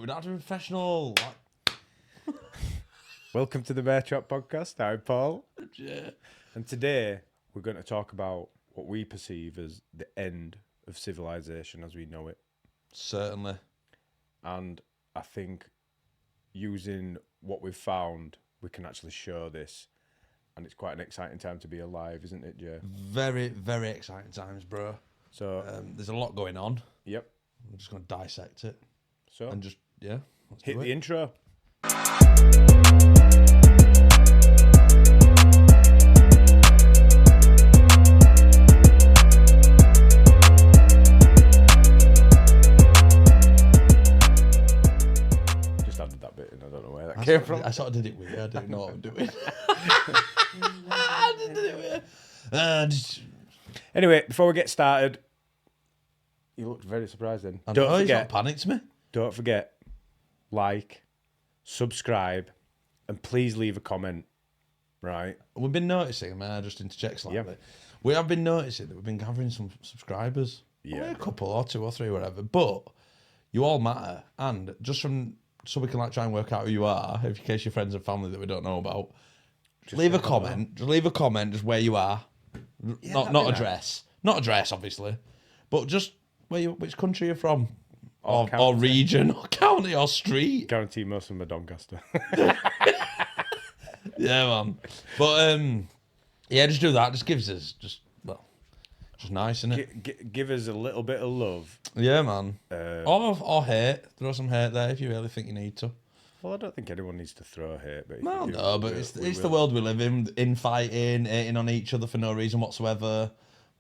We're not professional. Welcome to the Bear Trap Podcast. I'm Paul. Yeah. And today we're going to talk about what we perceive as the end of civilization as we know it. Certainly. And I think using what we've found, we can actually show this. And it's quite an exciting time to be alive, isn't it, Jay? Very, very exciting times, bro. So, There's a lot going on. yep. I'm just going to dissect it. So, And just, yeah. Let's hit do the it. intro. Just added that bit in. I don't know where that came from. I sort of did it weird. I didn't know what I'm doing. I did it weird. Anyway, before we get started, you looked very surprised then. He's Don't not forget, panicked me. don't forget, like, subscribe, and please leave a comment, right? We've been noticing, man, I just interject slightly. Yeah. We have been noticing that we've been gathering some subscribers. Yeah, Only a bro. couple or two or three, whatever. But you all matter. And just from, so we can like try and work out who you are, in case you're friends and family that we don't know about, leave a comment. Just leave a comment just where you are. Not that'd be address. Not address, obviously. But just which country you're from. Or Or region, or county, or street. Guarantee most of them are Doncaster. Yeah, man. But yeah, just do that. Just gives us just nice, isn't it? Give us a little bit of love. Yeah, man. Uh, Or hate. Throw some hate there if you really think you need to. Well, I don't think anyone needs to throw hate, but if No, you do, no, but it's the world we live in, fighting, hating on each other for no reason whatsoever.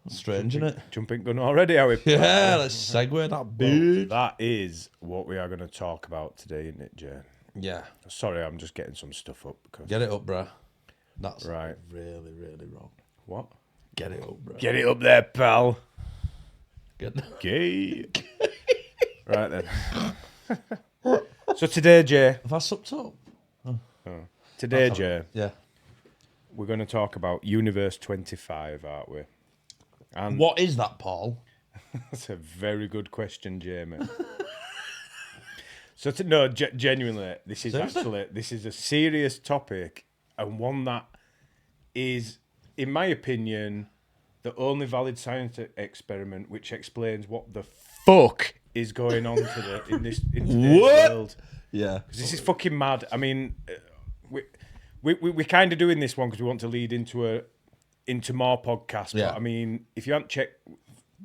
That's strange, isn't it? Jumping gun already, are we? Yeah, let's segue that Well, bit. that is what we are going to talk about today, isn't it, Jay? Yeah, Sorry, I'm just getting some stuff up because get it up, bruh. That's Right. really, really wrong. what? Get it up, bruh. Get it up there, pal. Get Gay. Right then. So today, Jay. Have I sucked up? Today, Jay, Yeah. we're going to talk about Universe 25, aren't we? And What is that, Paul? That's a very good question, Jamie. So, genuinely, this is a serious topic and one that is, in my opinion, the only valid science experiment which explains what the fuck is going on in today's world. Yeah. 'Cause this is fucking mad. I mean, we're kind of doing this one because we want to lead into more podcasts. Yeah. But I mean, if you haven't checked,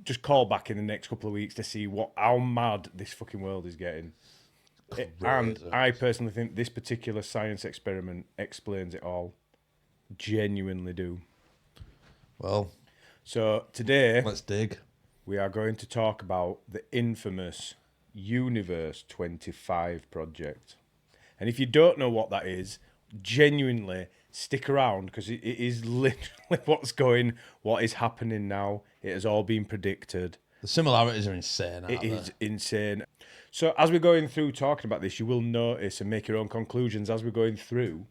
just call back in the next couple of weeks to see how mad this fucking world is getting. And I personally think this particular science experiment explains it all. Genuinely do. Well, So today let's dig. we are going to talk about the infamous Universe 25 project. And if you don't know what that is, genuinely stick around because it is literally what is happening now. It has all been predicted. The similarities are insane. It is insane. So as we're going through talking about this, you will notice and make your own conclusions as we're going through.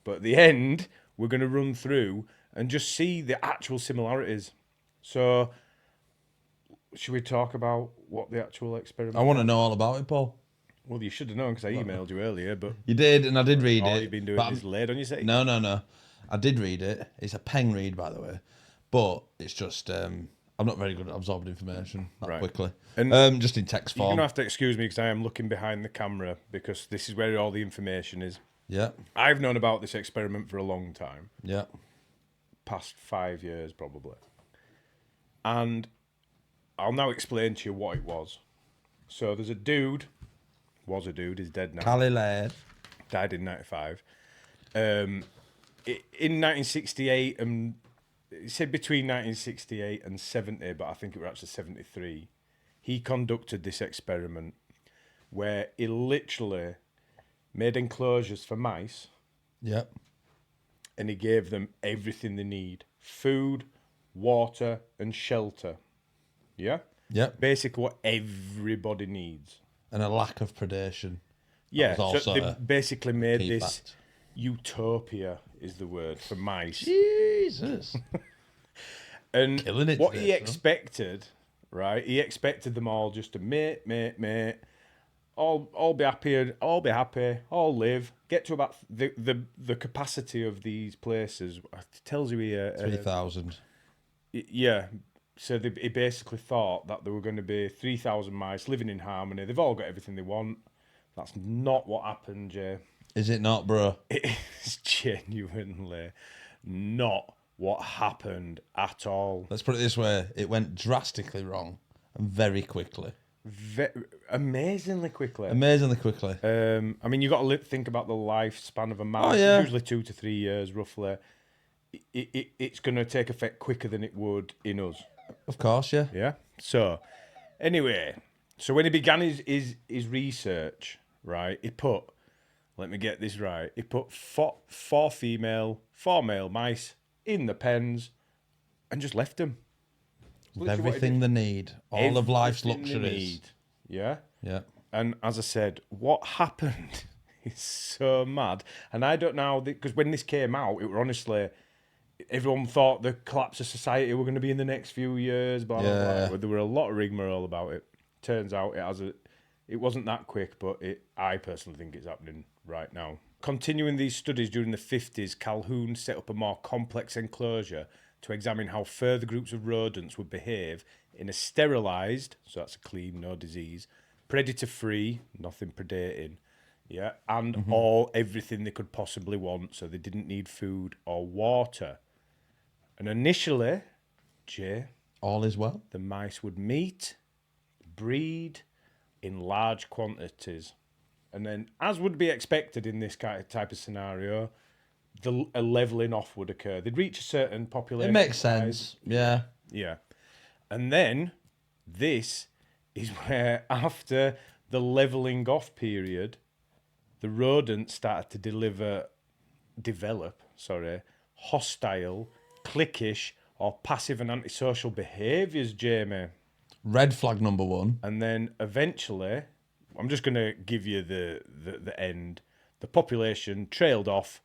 But at the end, we're going to run through and just see the actual similarities. So should we talk about what the actual experiment I want to know all about it, Paul. Well, you should have known because I emailed you earlier, but You did, and I did read all it. you've been doing but is laid on your seat. No. I did read it. It's a pen read, by the way. But it's just, I'm not very good at absorbing information that Right. quickly. And just in text You're form. going to have to excuse me because I am looking behind the camera because this is where all the information is. Yeah, I've known about this experiment for a long time. yeah. Past 5 years probably. And I'll now explain to you what it was. So there's a dude, he's dead now, Cali Laird. died in 95. In 1968, and it said between 1968 and 70, but I think it was actually 73, he conducted this experiment where he literally made enclosures for mice Yeah. and he gave them everything they need: food, water, and shelter. Yeah? Yeah. Basically what everybody needs. And a lack of predation. Yeah, was so also they a basically made key this fact. utopia is the word for mice. Jesus. And Killing it what today, he son. expected, right? He expected them all just to mate, all be happy, all live. Get to about the capacity of these places. It tells you here 3,000. Yeah. So he basically thought that there were going to be 3,000 mice living in harmony. They've all got everything they want. That's not what happened, Jay. Is it not, bro? It is genuinely not what happened at all. Let's put it this way. It went drastically wrong and very quickly. Amazingly quickly. Amazingly quickly. I mean, you got to think about the lifespan of a mouse. Oh, yeah. It's usually 2 to 3 years, roughly. It's going to take effect quicker than it would in us. Of course, yeah. Yeah. So, anyway, when he began his research, right, he put, let me get this right, he put four female, 4 male mice in the pens and just left them. With everything they need. All of life's luxuries. Yeah. Yeah. And as I said, what happened is so mad. And I don't know, because when this came out, it were honestly, everyone thought the collapse of society were going to be in the next few years, blah, blah, blah. There were a lot of rigmarole about it. Turns out it wasn't that quick, but I personally think it's happening right now. Continuing these studies during the 50s, Calhoun set up a more complex enclosure to examine how further groups of rodents would behave in a sterilised, so that's a clean, no disease, predator-free, nothing predating, yeah, and everything they could possibly want, so they didn't need food or water. And initially, Jay, all is well. The mice would meet, breed in large quantities, and then, as would be expected in this type of scenario, a leveling off would occur. They'd reach a certain population. It makes size. sense. Yeah. Yeah. And then this is where, after the leveling off period, the rodents started to develop hostile, cliquish, or passive and antisocial behaviours, Jamie. Red flag number 1. And then eventually, I'm just going to give you the end. The population trailed off.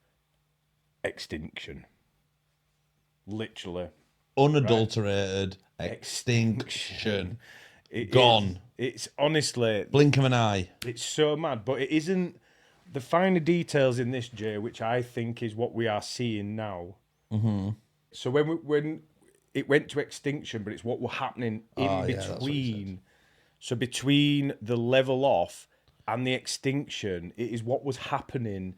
Extinction. Literally. Unadulterated extinction. Gone. It's honestly... Blink of an eye. It's so mad, but it isn't... The finer details in this, Jay, which I think is what we are seeing now. Mm-hmm. So when it went to extinction, but it's what were happening in between. So between the level off and the extinction, it is what was happening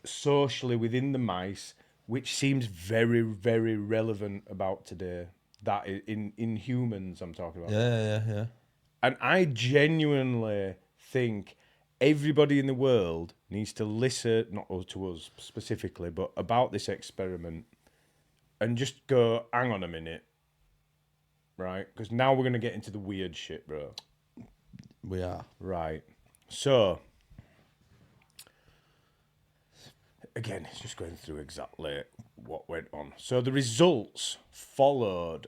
socially within the mice, which seems very, very relevant about today. That is, in humans, I'm talking about. Yeah. And I genuinely think everybody in the world needs to listen, not to us specifically, but about this experiment and just go, hang on a minute, right? Because now we're going to get into the weird shit, bro. We are. Right. So, again, it's just going through exactly what went on. So the results followed,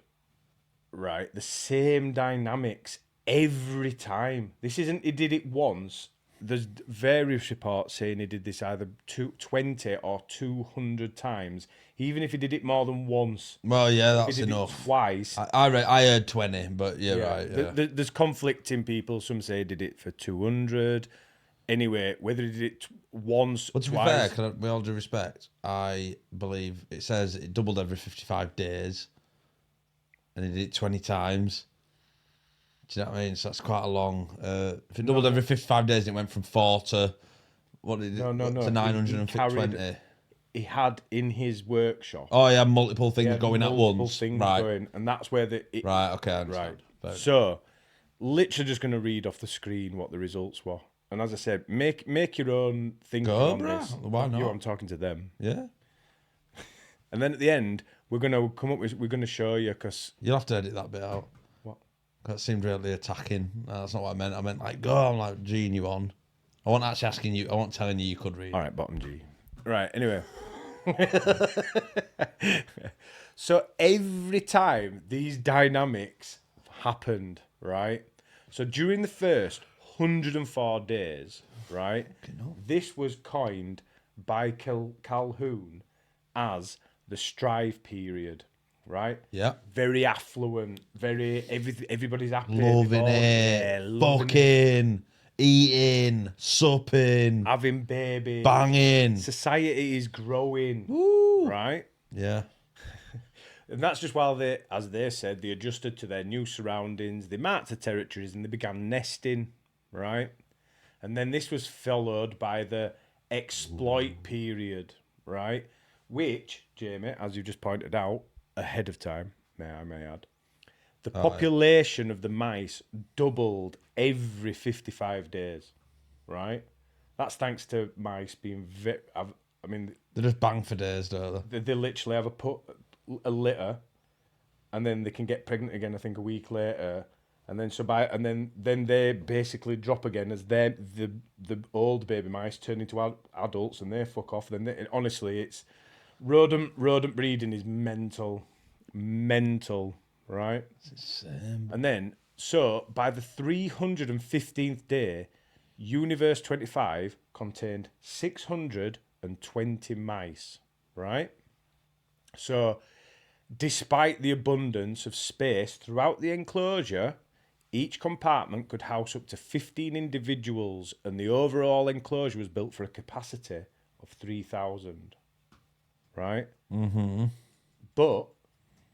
right, the same dynamics every time. This isn't, he did it once. There's various reports saying he did this either 20 or 200 times. Even if he did it more than once. Well, yeah, that's if he did enough. It twice. I heard 20, but right. Yeah. There's conflicting people. Some say he did it for 200. Anyway, whether he did it once, But to twice. be fair, with all due respect, I believe it says it doubled every 55 days. And he did it 20 times. Do you know what I mean? So that's quite a long... if it doubled every 55 days, it went from 4 to... What did it to 920. He had in his workshop. Oh, yeah, multiple things going at once. Things right. going, and that's where right, okay, I understand. Right. So, literally just going to read off the screen what the results were. And as I said, make your own thinking on this. Why not? I'm talking to them. Yeah. And then at the end, we're going to show you, because... You'll have to edit that bit out. What? That seemed really attacking. No, that's not what I meant. I meant like, go, I'm like, Gene, you on. I wasn't actually asking you, I wasn't telling you could read. All right, bottom G. Right, anyway. So every time these dynamics happened, right? So during the first 104 days, right? This was coined by Calhoun as the strive period, right? Yeah. Very affluent, everybody's happy. Loving it. Fucking eating, supping, having babies, banging. society is growing. Woo. Right? Yeah. And that's just while they, as they said, they adjusted to their new surroundings, they marked the territories and they began nesting, right? And then this was followed by the exploit period, right? Which, Jamie, as you just pointed out, ahead of time, may I add, the population of the mice doubled every 55 days, right? That's thanks to mice being They just bang for days, don't they literally have a litter, and then they can get pregnant again. I think a week later, and then then they basically drop again as the old baby mice turn into adults and they fuck off. Honestly, it's rodent breeding is mental, right? It's And then so by the 315th day, Universe 25 contained 620 mice, right? So, despite the abundance of space throughout the enclosure, each compartment could house up to 15 individuals, and the overall enclosure was built for a capacity of 3,000. Right? Mm-hmm. But,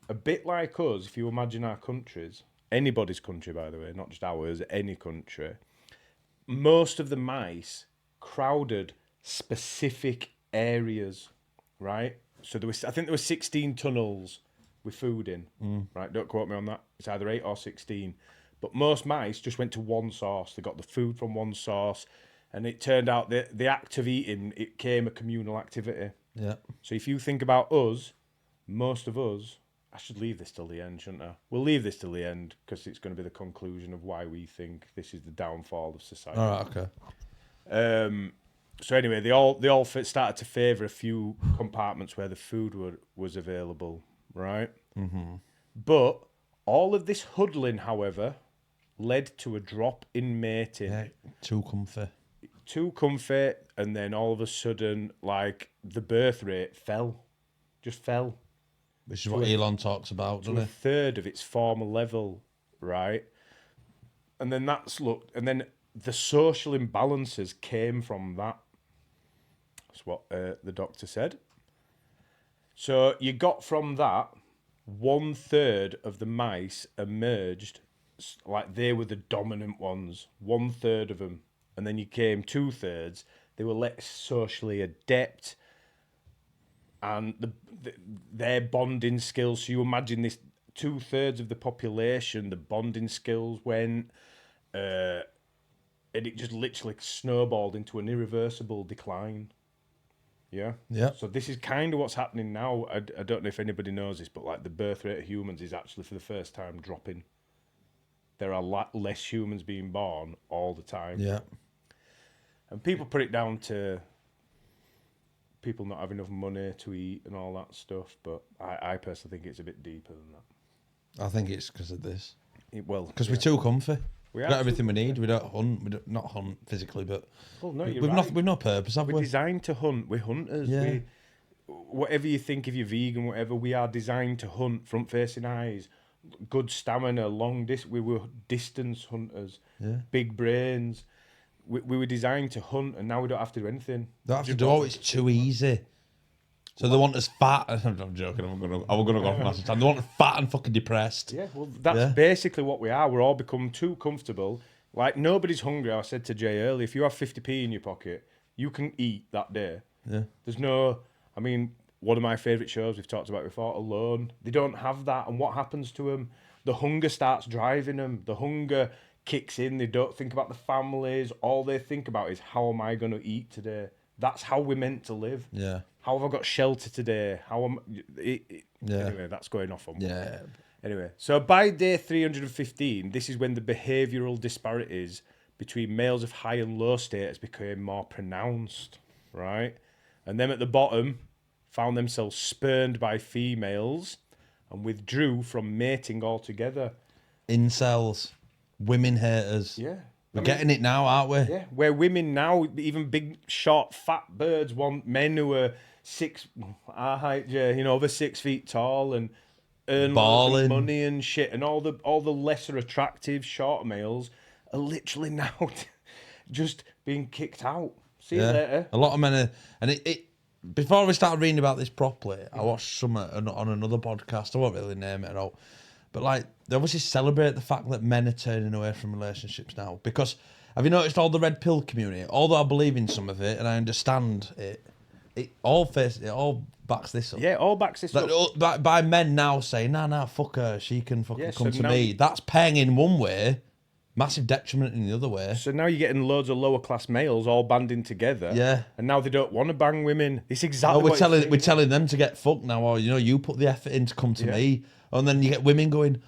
a bit like us, if you imagine our countries, anybody's country, by the way, not just ours, any country, most of the mice crowded specific areas, right? So I think there were 16 tunnels with food in, right? Don't quote me on that. It's either 8 or 16. But most mice just went to one source. They got the food from one source, and it turned out that the act of eating, it became a communal activity. Yeah. So if you think about us, most of us, I should leave this till the end, shouldn't I? We'll leave this till the end because it's going to be the conclusion of why we think this is the downfall of society. All right, okay. So anyway, they all started to favour a few compartments where the food was available, right? Mm-hmm. But all of this huddling, however, led to a drop in mating. Yeah, too comfy. Too comfy, and then all of a sudden, like, the birth rate just fell. Which is what Elon talks about, doesn't To a he? third of its former level, right? And then and then the social imbalances came from that. That's what the doctor said. So you got from that 1/3 of the mice emerged like they were the dominant ones. 1/3 of them, and then you came 2/3. They were less socially adept, and their bonding skills. So you imagine this: 2/3 of the population, the bonding skills went, and it just literally snowballed into an irreversible decline. Yeah. Yeah. So this is kind of what's happening now. I don't know if anybody knows this, but like the birth rate of humans is actually for the first time dropping. There are less humans being born all the time. Yeah. And people put it down to people not having enough money to eat and all that stuff. But I personally think it's a bit deeper than that. I think it's because of this. Because Yeah. we're too comfy. We We've are got too everything we need. We don't hunt. We don't, not hunt physically, but Well, no, we've you're right. we've no purpose, have We're we? designed to hunt. We're hunters. Yeah. Whatever you think, if you're vegan, whatever, we are designed to hunt, front-facing eyes, good stamina, we were distance hunters, Yeah. big brains. We were designed to hunt, and now we don't have to do anything. Don't have to do it. It's too easy. So they want us fat. I'm joking. I'm gonna go off massive time. They want us fat and fucking depressed. Yeah, well, that's basically what we are. We're all become too comfortable. Like, nobody's hungry. I said to Jay earlier, if you have 50p in your pocket, you can eat that day. Yeah. There's no... I mean, one of my favourite shows we've talked about before, Alone, they don't have that. And what happens to them? The hunger starts driving them. The hunger kicks in. They don't think about the families. All they think about is, how am I going to eat today? That's how we're meant to live. Yeah. How have I got shelter today? Yeah. Anyway, that's going off on. Yeah. Anyway, so by day 315, this is when the behavioural disparities between males of high and low status became more pronounced, right? And then at the bottom, found themselves spurned by females and withdrew from mating altogether. Incels, women haters. Yeah. We're getting it now, aren't we? Yeah, where women now, even big, short, fat birds want men who are our height, over 6 feet tall and earn lots of money and shit. And all the lesser attractive short males are literally now just being kicked out. See you later. A lot of men are, and it before we started reading about this properly, I watched some on another podcast. I won't really name it at all, but like they obviously celebrate the fact that men are turning away from relationships now. Because have you noticed all the red pill community? Although I believe in some of it and I understand it, it all backs this up. Yeah, it all backs this up. By men now saying, nah, fuck her, she can fucking come to now me. That's paying in one way, massive detriment in the other way. So now you're getting loads of lower class males all banding together. Yeah. And now they don't want to bang women. It's exactly we're what telling them to get fucked now, or you put the effort in to come to me, and then you get women going.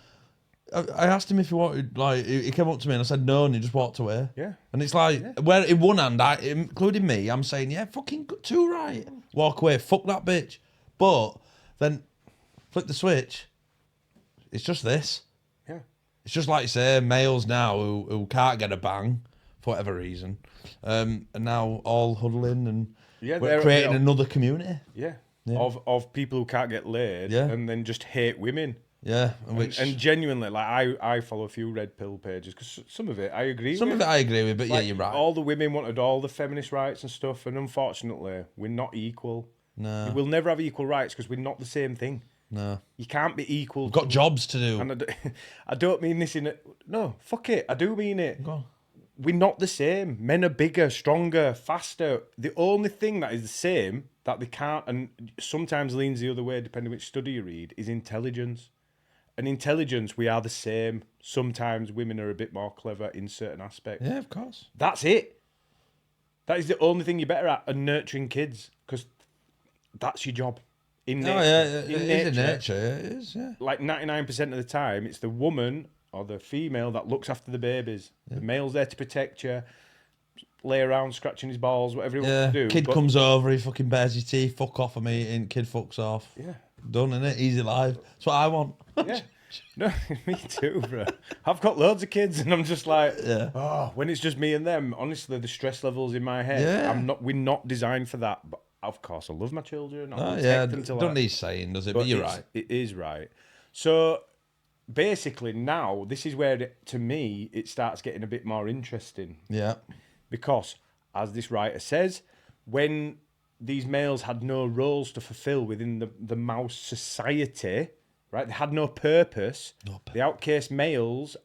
I asked him if he wanted, like, he came up to me and I said no, and he just walked away. Yeah. And it's like, where in one hand, including me, I'm saying, yeah, fucking too right. Walk away, fuck that bitch. But then flip the switch. It's just this. Yeah. It's just like you say, males now who can't get a bang for whatever reason, and now all huddling and we're creating another community. Yeah. Of people who can't get laid and then just hate women. Yeah, and genuinely, like I follow a few red pill pages because some of it I agree with. Some of it I agree with, but like, yeah, you're right. All the women wanted all the feminist rights and stuff, and unfortunately, we're not equal. No, we'll never have equal rights because we're not the same thing. No, you can't be equal. We've got jobs to do. And I don't mean this in a... No, fuck it. I do mean it. Go on. We're not the same. Men are bigger, stronger, faster. The only thing that is the same that they can't, and sometimes leans the other way, depending which study you read, is intelligence. And intelligence, we are the same. Sometimes women are a bit more clever in certain aspects. Yeah, of course. That's it. That is the only thing you're better at, and nurturing kids, because that's your job. In nature. Oh, yeah, it is in nature. It is, yeah. Like 99% of the time, it's the woman or the female that looks after the babies. Yeah. The male's there to protect you, lay around scratching his balls, whatever he wants to do. Kid comes over, he fucking bares his teeth, fuck off, I'm eating, kid fucks off. Yeah. Done, innit? Easy life. That's what I want. Yeah. No, me too, bro. I've got loads of kids, and I'm just like, when it's just me and them, honestly, the stress levels in my head, we're not designed for that. But of course, I love my children. I'll protect them till don't need saying, does it? But you're right. It is right. So basically, now this is where, to me, it starts getting a bit more interesting. Yeah. Because, as this writer says, when these males had no roles to fulfill within the mouse society, right? They had no purpose. The outcast males,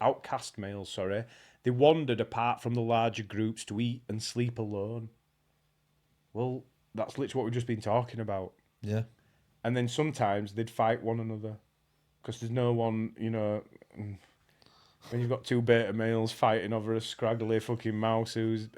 they wandered apart from the larger groups to eat and sleep alone. Well, that's literally what we've just been talking about. Yeah. And then sometimes they'd fight one another because there's no one, when you've got two beta males fighting over a scraggly fucking mouse who's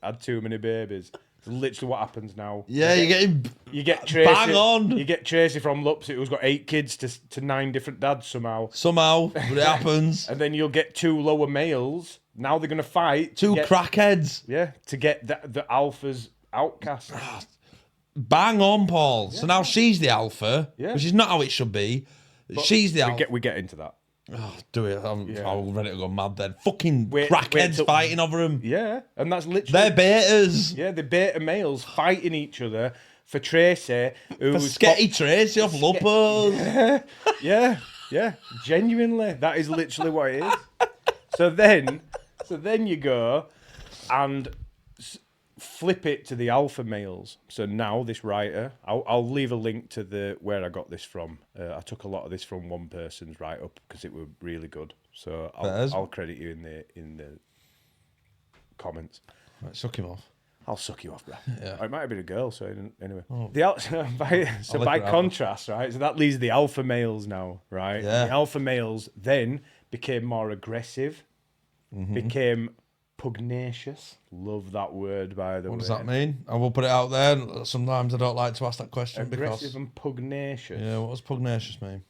had too many babies. It's literally what happens now. Yeah, you get Tracy. Bang on. You get Tracy from Lupsit who's got 8 kids to 9 different dads somehow. But it happens. And then you'll get 2 lower males. Now they're going to fight. 2 crackheads. Yeah, to get the alpha's outcast. Bang on, Paul. Yeah. So now she's the alpha, which is not how it should be. But she's the alpha. We get into that. Oh, do it. I'm ready to go mad then. Fucking crackheads fighting over him. Yeah, and that's literally... They're betas. Yeah, the beta males fighting each other for Tracy. For sketty Tracy off Luppos. Yeah. Genuinely. That is literally what it is. So then you go and flip it to the alpha males. So now this writer, I'll leave a link to where I got this from. I took a lot of this from one person's write up because it were really good. So I'll credit you in the comments. Right, suck him off. I'll suck you off, bro. Yeah. It might have been a girl. So anyway, Oh. by contrast, right? So that leaves the alpha males now, right? Yeah. The alpha males then became more aggressive, became pugnacious. Love that word, by the way. What does that mean? I will put it out there. Sometimes I don't like to ask that question. Aggressive and pugnacious. Yeah, what does pugnacious mean?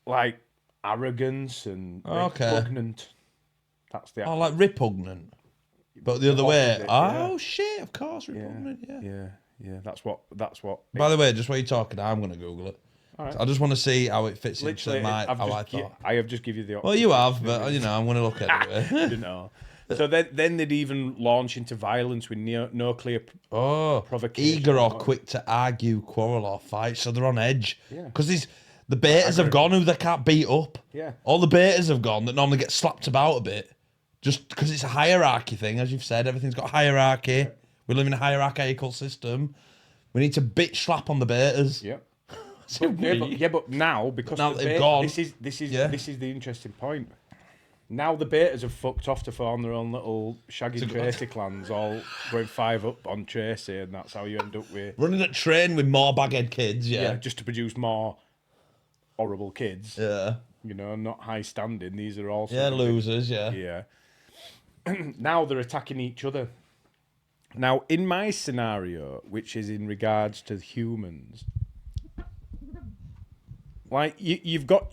Like arrogance and repugnant. That's the... like repugnant. But the other way. Yeah. Shit, of course, repugnant, Yeah, that's what... By the way, just while you're talking, I'm going to Google it. All right. I just want to see how it fits Literally, into how I thought. I have just given you the option. Well, you have, but, I'm going to look at it. I don't know. So then they'd even launch into violence with no clear provocation. Eager or quick to argue, quarrel or fight, so they're on edge. Yeah. Because the betas have gone who they can't beat up. Yeah. All the betas have gone that normally get slapped about a bit. Just because it's a hierarchy thing, as you've said, everything's got hierarchy. We live in a hierarchical system. We need to bitch slap on the betas. Yeah. But now, because now the they've gone, this is the interesting point. Now the betas have fucked off to form their own little Shaggy Tracy clans, all going 5 up on Tracy, and that's how you end up with running a train with more baghead kids. Yeah, just to produce more horrible kids. Yeah, you know, not high standing. These are all losers. Yeah. Yeah. Now they're attacking each other. Now, in my scenario, which is in regards to humans, like you've got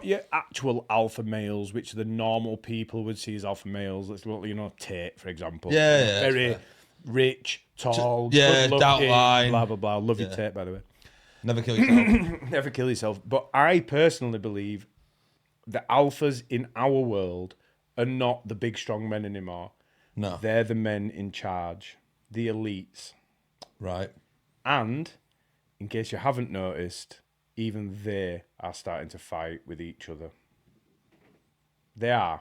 your actual alpha males, which the normal people would see as alpha males. Let's look, Tate, for example. Yeah, very rich, tall, good looking, line. blah blah blah. Love your Tate, by the way. Never kill yourself. Never kill yourself. But I personally believe the alphas in our world are not the big strong men anymore. No, they're the men in charge, the elites. Right. And in case you haven't noticed, even they are starting to fight with each other. They are.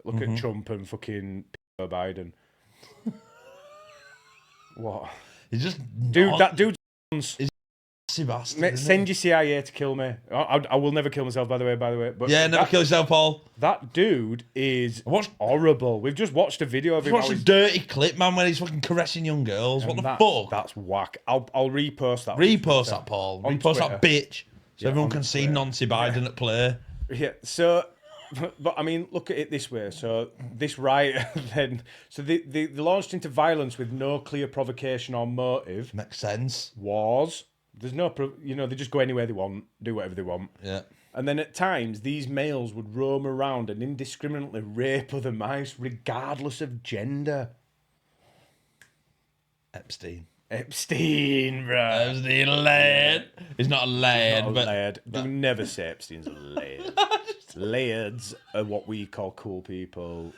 Look at Trump and fucking Biden. What? He's just That dude. Sebastian. Send your CIA to kill me. I will never kill myself, by the way. But never kill yourself, Paul. That dude is horrible. We've just watched a video of him. Watch a dirty clip, man, when he's fucking caressing young girls. What the fuck? That's whack. I'll repost that. Repost that, Paul. Repost that bitch. So everyone can see Twitter. Nancy Biden at play. Yeah, so, but I mean, look at it this way. So this riot then, so they launched into violence with no clear provocation or motive. Makes sense. Wars. There's no, they just go anywhere they want, do whatever they want. Yeah. And then at times, these males would roam around and indiscriminately rape other mice, regardless of gender. Epstein, bro. Epstein, lad. He's not a lad, Not a but laird. Do never say Epstein's a laird. Lairds are what we call cool people.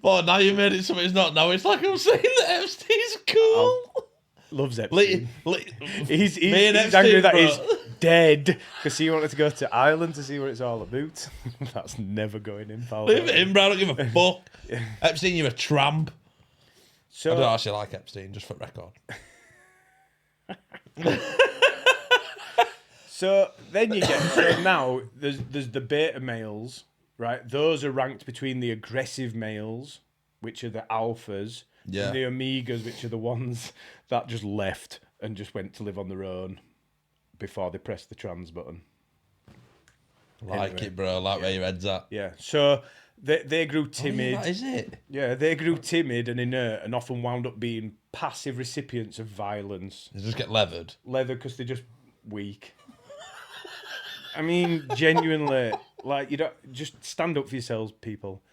Well, now you made it something it's not. Now it's like I'm saying that Epstein's cool. Loves Epstein. He's Epstein, angry that bro. he's dead because he wanted to go to Ireland to see what it's all about. That's never going in, pal. Leave it in, bro. I don't give a fuck. Epstein, you're a tramp. So, I don't actually like Epstein, just for record. So then you get so now there's the beta males, right? Those are ranked between the aggressive males, which are the alphas, and the omegas, which are the ones that just left and just went to live on their own before they pressed the trans button. Like it, bro. Like where your head's at. Yeah. So they grew timid. That is it. Yeah, they grew timid and inert and often wound up being passive recipients of violence. They just get leathered. Leather because they're just weak. I mean, genuinely, like, you don't just stand up for yourselves, people.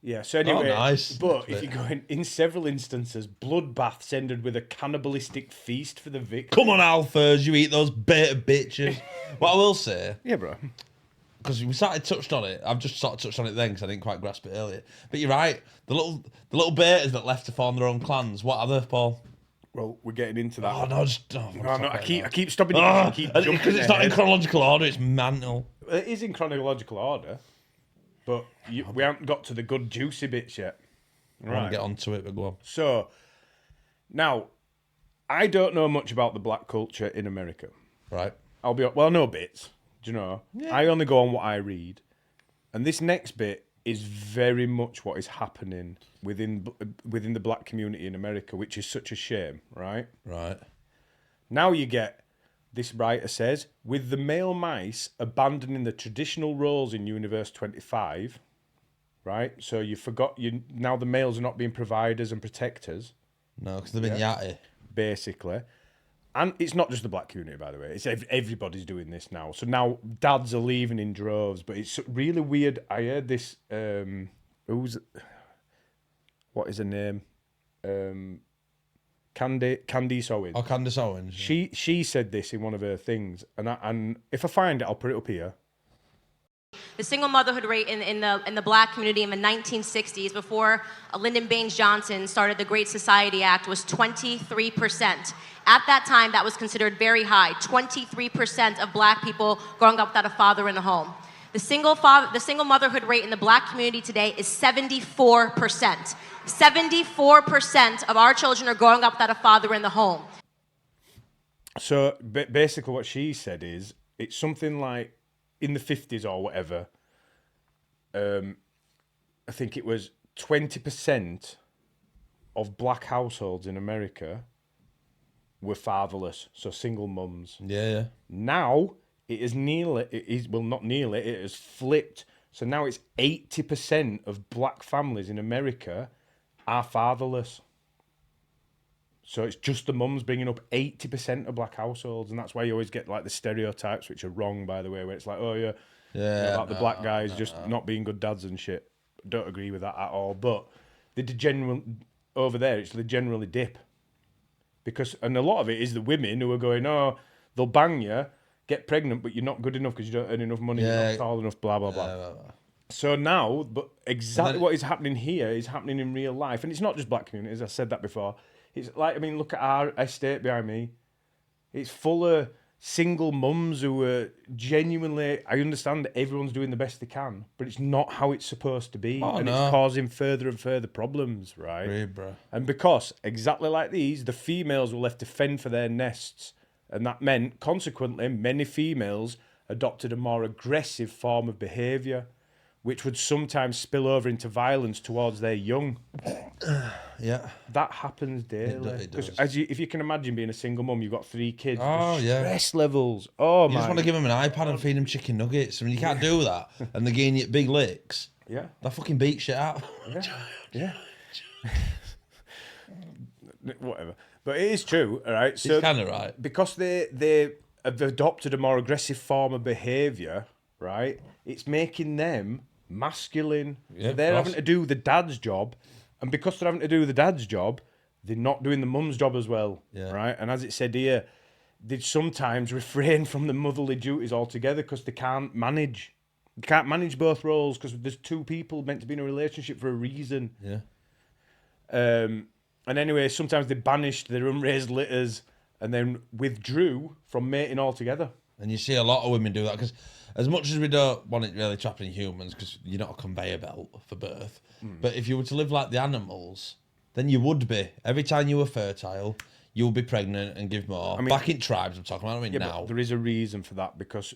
Yeah, so anyway, nice. But if you go in several instances, bloodbaths ended with a cannibalistic feast for the victim. Come on, alphas, you eat those beta bitches. What I will say, Yeah, bro. because we touched on it. I've just sort of touched on it then because I didn't quite grasp it earlier. But you're right. The little betas that left to form their own clans. What are they, Paul? Well, we're getting into that. Oh no, I keep stopping you. Because it's not in chronological order. It's mental. It is in chronological order, but we haven't got to the good juicy bits yet. I want to get onto it, but go on. So now, I don't know much about the black culture in America. Right. I know bits. Do you know? Yeah. I only go on what I read, and this next bit is very much what is happening within the black community in America, which is such a shame, right? Right. Now you get, this writer says, with the male mice abandoning the traditional roles in Universe 25, right? So now the males are not being providers and protectors. No, because they've been yatty. Basically. And it's not just the black community, by the way. It's everybody's doing this now. So now dads are leaving in droves, but it's really weird. I heard this. What is her name? Candice Owens. Oh, Candice Owens. Yeah. She said this in one of her things, and if I find it, I'll put it up here. The single motherhood rate in the black community in the 1960s, before Lyndon Baines Johnson started the Great Society Act, was 23%. At that time, that was considered very high. 23% of black people growing up without a father in the home. The single motherhood rate in the black community today is 74%. 74% of our children are growing up without a father in the home. So basically what she said is, it's something like in the 50s or whatever, I think it was 20% of black households in America were fatherless, so single mums. Yeah. Now it is it has flipped. So now it's 80% of black families in America are fatherless. So it's just the mums bringing up 80% of black households, and that's why you always get like the stereotypes, which are wrong, by the way, where it's like, oh yeah, about the black guys just not being good dads and shit. Don't agree with that at all. But over there, it's the generally dip. And a lot of it is the women who are going, oh, they'll bang you, get pregnant, but you're not good enough because you don't earn enough money, you're not tall enough, blah, blah, blah. So now, but exactly what is happening here is happening in real life. And it's not just black communities, I said that before. It's like, I mean, look at our estate behind me. It's full of single mums who are genuinely, I understand that everyone's doing the best they can, but it's not how it's supposed to be. It's causing further and further problems, right? Great, bro. And because, exactly like these, the females were left to fend for their nests. And that meant, consequently, many females adopted a more aggressive form of behaviour, which would sometimes spill over into violence towards their young. Yeah. That happens daily. It does. If you can imagine being a single mum, you've got 3 kids. Oh, the yeah. stress levels. Oh, You just want to give them an iPad and feed them chicken nuggets. I mean, you can't do that. And they're getting you big licks. Yeah. They fucking beat shit out. Yeah. Whatever. But it is true, all right? So It's kind of right. Because they have adopted a more aggressive form of behaviour, right? It's making them masculine. Yeah, So they're of having to do the dad's job. And because they're having to do the dad's job, they're not doing the mum's job as well, right? And as it said here, they sometimes refrain from the motherly duties altogether because they can't manage. They can't manage both roles because there's 2 people meant to be in a relationship for a reason. Yeah. And anyway, sometimes they banished their unraised litters and then withdrew from mating altogether. And you see a lot of women do that because as much as we don't want it really trapped in humans because you're not a conveyor belt for birth, but if you were to live like the animals, then you would be. Every time you were fertile, you would be pregnant and give more. I mean, back in tribes, I'm talking about. I mean, now. But there is a reason for that because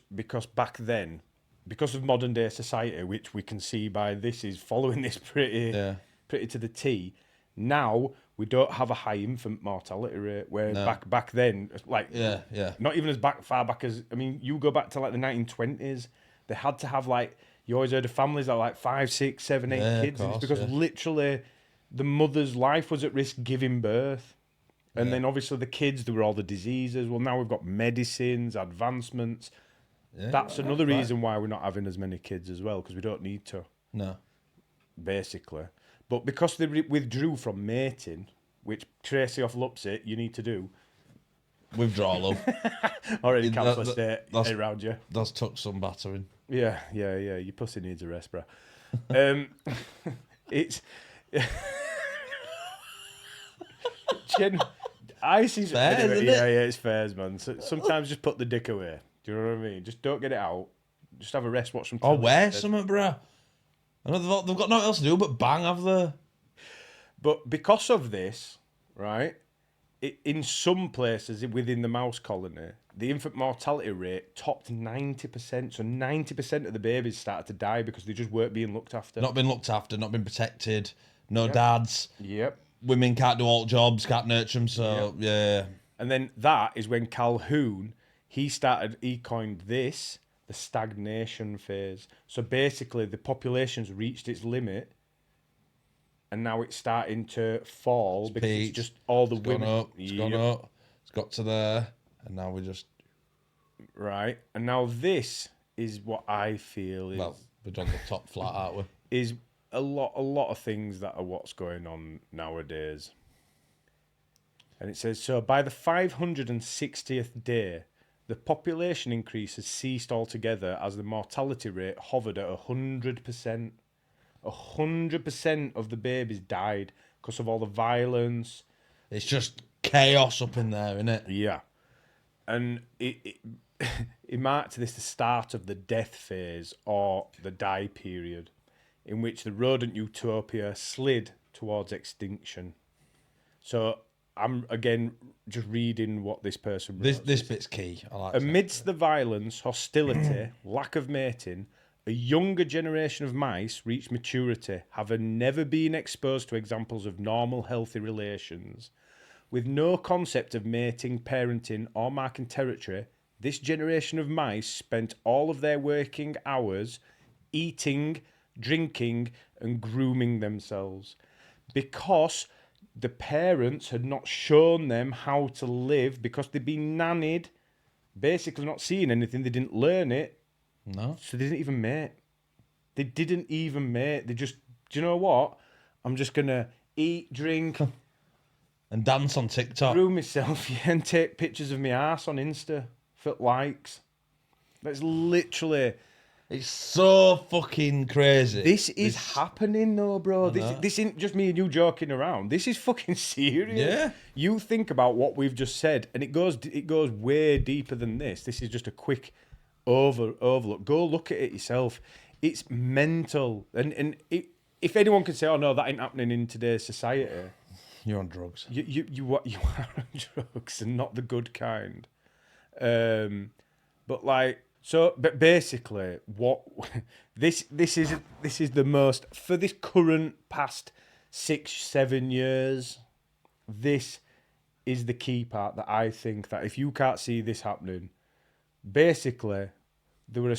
back then, because of modern day society, which we can see by this is following this pretty to the T. Now we don't have a high infant mortality rate. Where back then, like not even as far back as, I mean, you go back to like the 1920s, they had to have like, you always heard of families that were like 5, 6, 7, 8 kids, and it's because literally the mother's life was at risk giving birth. And then obviously the kids, there were all the diseases. Well, now we've got medicines, advancements. That's another reason why we're not having as many kids as well, because we don't need to. No. Basically. But because they withdrew from mating, which Tracy off Lupsit, you need to do. Withdraw, love. Already cancel state around you. That's took some battering. Yeah. Your pussy needs a rest, bro. It's... I see... Fair, isn't it? Yeah, it's fairs, man. So, sometimes just put the dick away. Do you know what I mean? Just don't get it out. Just have a rest, watch some... Or wear something, bro. I know they've got nothing else to do but bang, have they? But because of this, right, in some places within the mouse colony, the infant mortality rate topped 90%. So 90% of the babies started to die because they just weren't being looked after. Not been looked after, not been protected, no dads. Yep. Women can't do all jobs, can't nurture them, so yeah. And then that is when Calhoun, he coined this, the stagnation phase. So basically the population's reached its limit and now it's starting to fall because it's just all the women. It's gone up. It's got to there. And now we're just... Right. And now this is what I feel is... Well, we're on the top flat, aren't we? Is a lot of things that are what's going on nowadays. And it says, so by the 560th day, the population increase has ceased altogether as the mortality rate hovered at 100%. 100% of the babies died because of all the violence. It's just chaos up in there, isn't it? Yeah. And he marked this the start of the death phase or the die period, in which the rodent utopia slid towards extinction. So I'm again just reading what this person wrote. This bit's key. I like Amidst the violence, hostility, lack of mating, a younger generation of mice reached maturity, having never been exposed to examples of normal, healthy relations. With no concept of mating, parenting, or marking territory, this generation of mice spent all of their working hours eating, drinking, and grooming themselves. Because the parents had not shown them how to live, because they'd been nannied, basically not seeing anything, they didn't learn it. No. So they didn't even mate. They didn't even mate. They just, do you know what? I'm just going to eat, drink, And dance on TikTok. groom myself, yeah, and take pictures of my ass on Insta for likes. That's literally... It's so fucking crazy. This is happening though, bro. This isn't just me and you joking around. This is fucking serious. Yeah. You think about what we've just said, and it goes way deeper than this. This is just a quick overlook. Go look at it yourself. It's mental. And if anyone can say, "Oh no, that ain't happening in today's society," You're on drugs. you are on drugs, and not the good kind. But like. So, but basically, what this is the most for this current past 6-7 years. This is the key part that I think that if you can't see this happening, basically, there were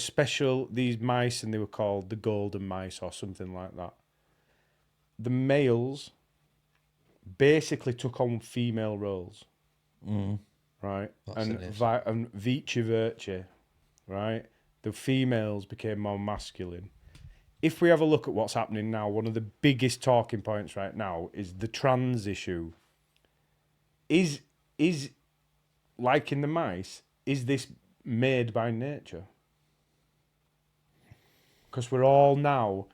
these mice, and they were called the golden mice or something like that. The males basically took on female roles, right? And vice versa. Right, the females became more masculine. If we have a look at what's happening now, one of the biggest talking points right now is the trans issue. Is like in the mice, is this made by nature? Because we're all now,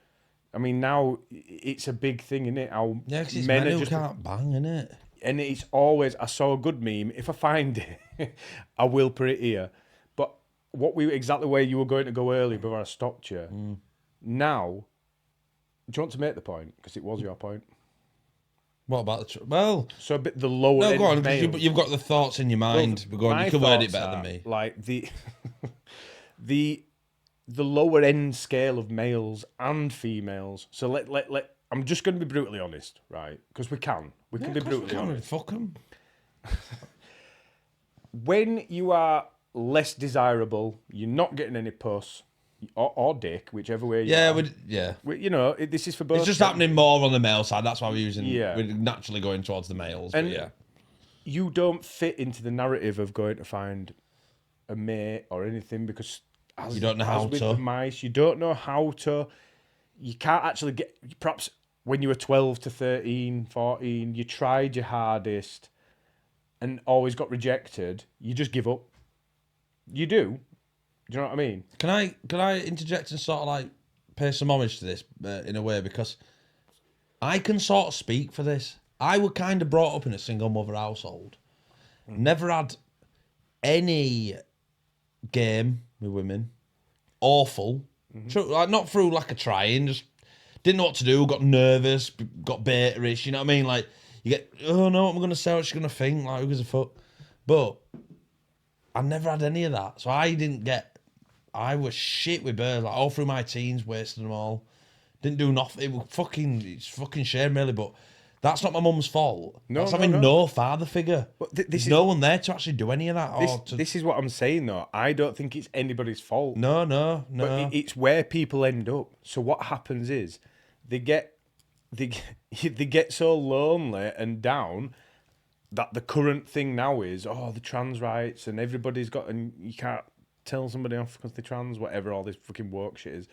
I mean, now it's a big thing, isn't it? How because it's men who can't bang, innit? And it's always, I saw a good meme, if I find it, I will put it here. But exactly where you were going to go earlier before I stopped you. Now, do you want to make the point? Because it was your point. What about so a bit the lower. No, go on. Because you've got the thoughts in your mind. But go on, you can word it better than me. Like the lower end scale of males and females. So let I'm just going to be brutally honest, right? Because we can be brutally honest. Fuck them. When you are less desirable, you're not getting any puss or dick, whichever way you are. You know, this is for both. It's just happening more on the male side. That's why we're using. Yeah. We're naturally going towards the males. And but yeah, you don't fit into the narrative of going to find a mate or anything because you don't know how with to. The mice, you don't know how to. You can't actually get. Perhaps when you were 12 to 13, 14, you tried your hardest and always got rejected. You just give up. You do. Do you know what I mean? Can I interject and sort of like pay some homage to this in a way, because I can sort of speak for this. I was kind of brought up in a single mother household. Never had any game with women. Awful. Like, not through lack of trying, just didn't know what to do, got nervous, got beta-ish, you know what I mean? Like, you get, oh no, what am I going to say? What's she going to think? Like, who gives a fuck? But I never had any of that. So I was shit with birds, like all through my teens, wasted them all. Didn't do nothing. It's fucking shame, really, but that's not my mum's fault. That's having no father figure. But there's no one there to actually do any of that. This is what I'm saying, though. I don't think it's anybody's fault. No. But it's where people end up. So what happens is they get so lonely and down that the current thing now is, the trans rights and everybody's got, and you can't tell somebody off because they're trans, whatever all this fucking woke shit is.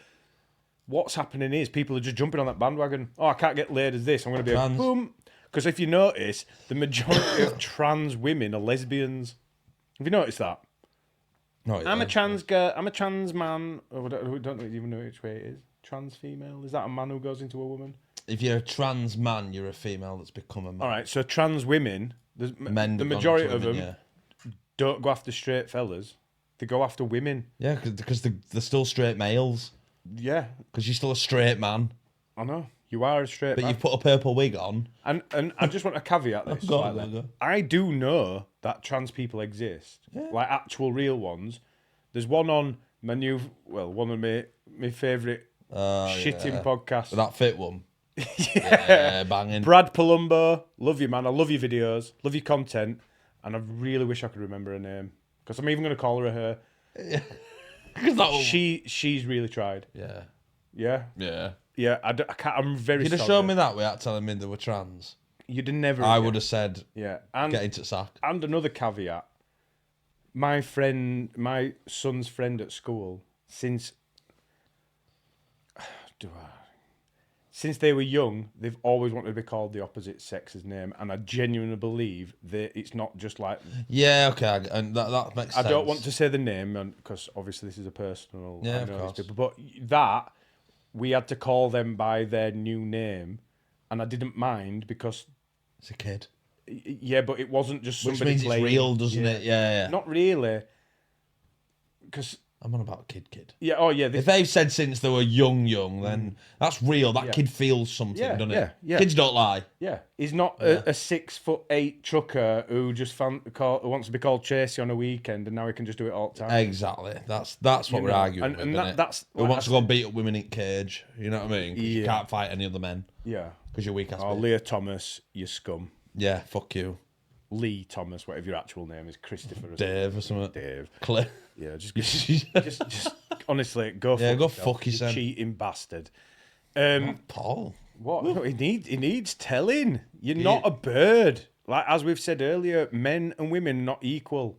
What's happening is people are just jumping on that bandwagon. Oh, I can't get laid as this. I'm going to be trans. Boom. Because if you notice, the majority of trans women are lesbians. Have you noticed that? No, I'm a trans girl. I'm a trans man. I don't even know which way it is. Trans female. Is that a man who goes into a woman? If you're a trans man, you're a female that's become a man. All right. So trans women, the majority of them don't go after straight fellas. They go after women. Yeah, because they're still straight males. Yeah, Because you're still a straight man. I know. You are a straight But man. you've put a purple wig on. And I just want to caveat this. Go on, slightly. go on. I do know that trans people exist, like actual real ones. There's one on my one of my favourite shitting podcasts. That fit one. Yeah, banging. Brad Palumbo, love you, man. I love your videos, love your content, and I really wish I could remember her name because I'm even going to call her her. She's really tried. Yeah. Yeah. Yeah. Yeah. I can't. I'm very. If you'd have sorry. shown me that without telling me they were trans, You'd never. I would have said, Yeah. And get into sack. and another caveat. My son's friend at school, since they were young, they've always wanted to be called the opposite sex's name, and I genuinely believe that it's not just like. Yeah, okay, and that makes sense. I don't want to say the name, because obviously this is a personal. Yeah, I of know course. these people, but that we had to call them by their new name, and I didn't mind because. It's a kid. Yeah, but it wasn't just Which somebody means it's playing. real, doesn't it? Yeah. Not really, because. I'm on about kid. Yeah. Oh, yeah. If they've said since they were young, then that's real. That kid feels something, doesn't it? Yeah. Kids don't lie. Yeah, he's not a 6'8" trucker who just who wants to be called Chasey on a weekend, and now he can just do it all the time. Exactly. That's what we're arguing with, and isn't it? that's Who wants to go and beat up women in cage? You know what I mean? 'Cause you Yeah. can't fight any other men Yeah. because you're weak ass. Oh, bitch. Leah Thomas, you scum. Yeah, fuck you, Lee Thomas, whatever your actual name is, Christopher. Or Dave or something. Dave. Claire. Yeah, just honestly, go. Yeah, fuck go yourself, fuck you yourself. cheating bastard. Paul. What? No, he needs telling. You're not a bird. Like as we've said earlier, men and women not equal.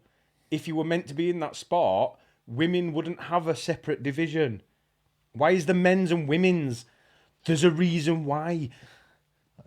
If you were meant to be in that sport, women wouldn't have a separate division. Why is the men's and women's? There's a reason why.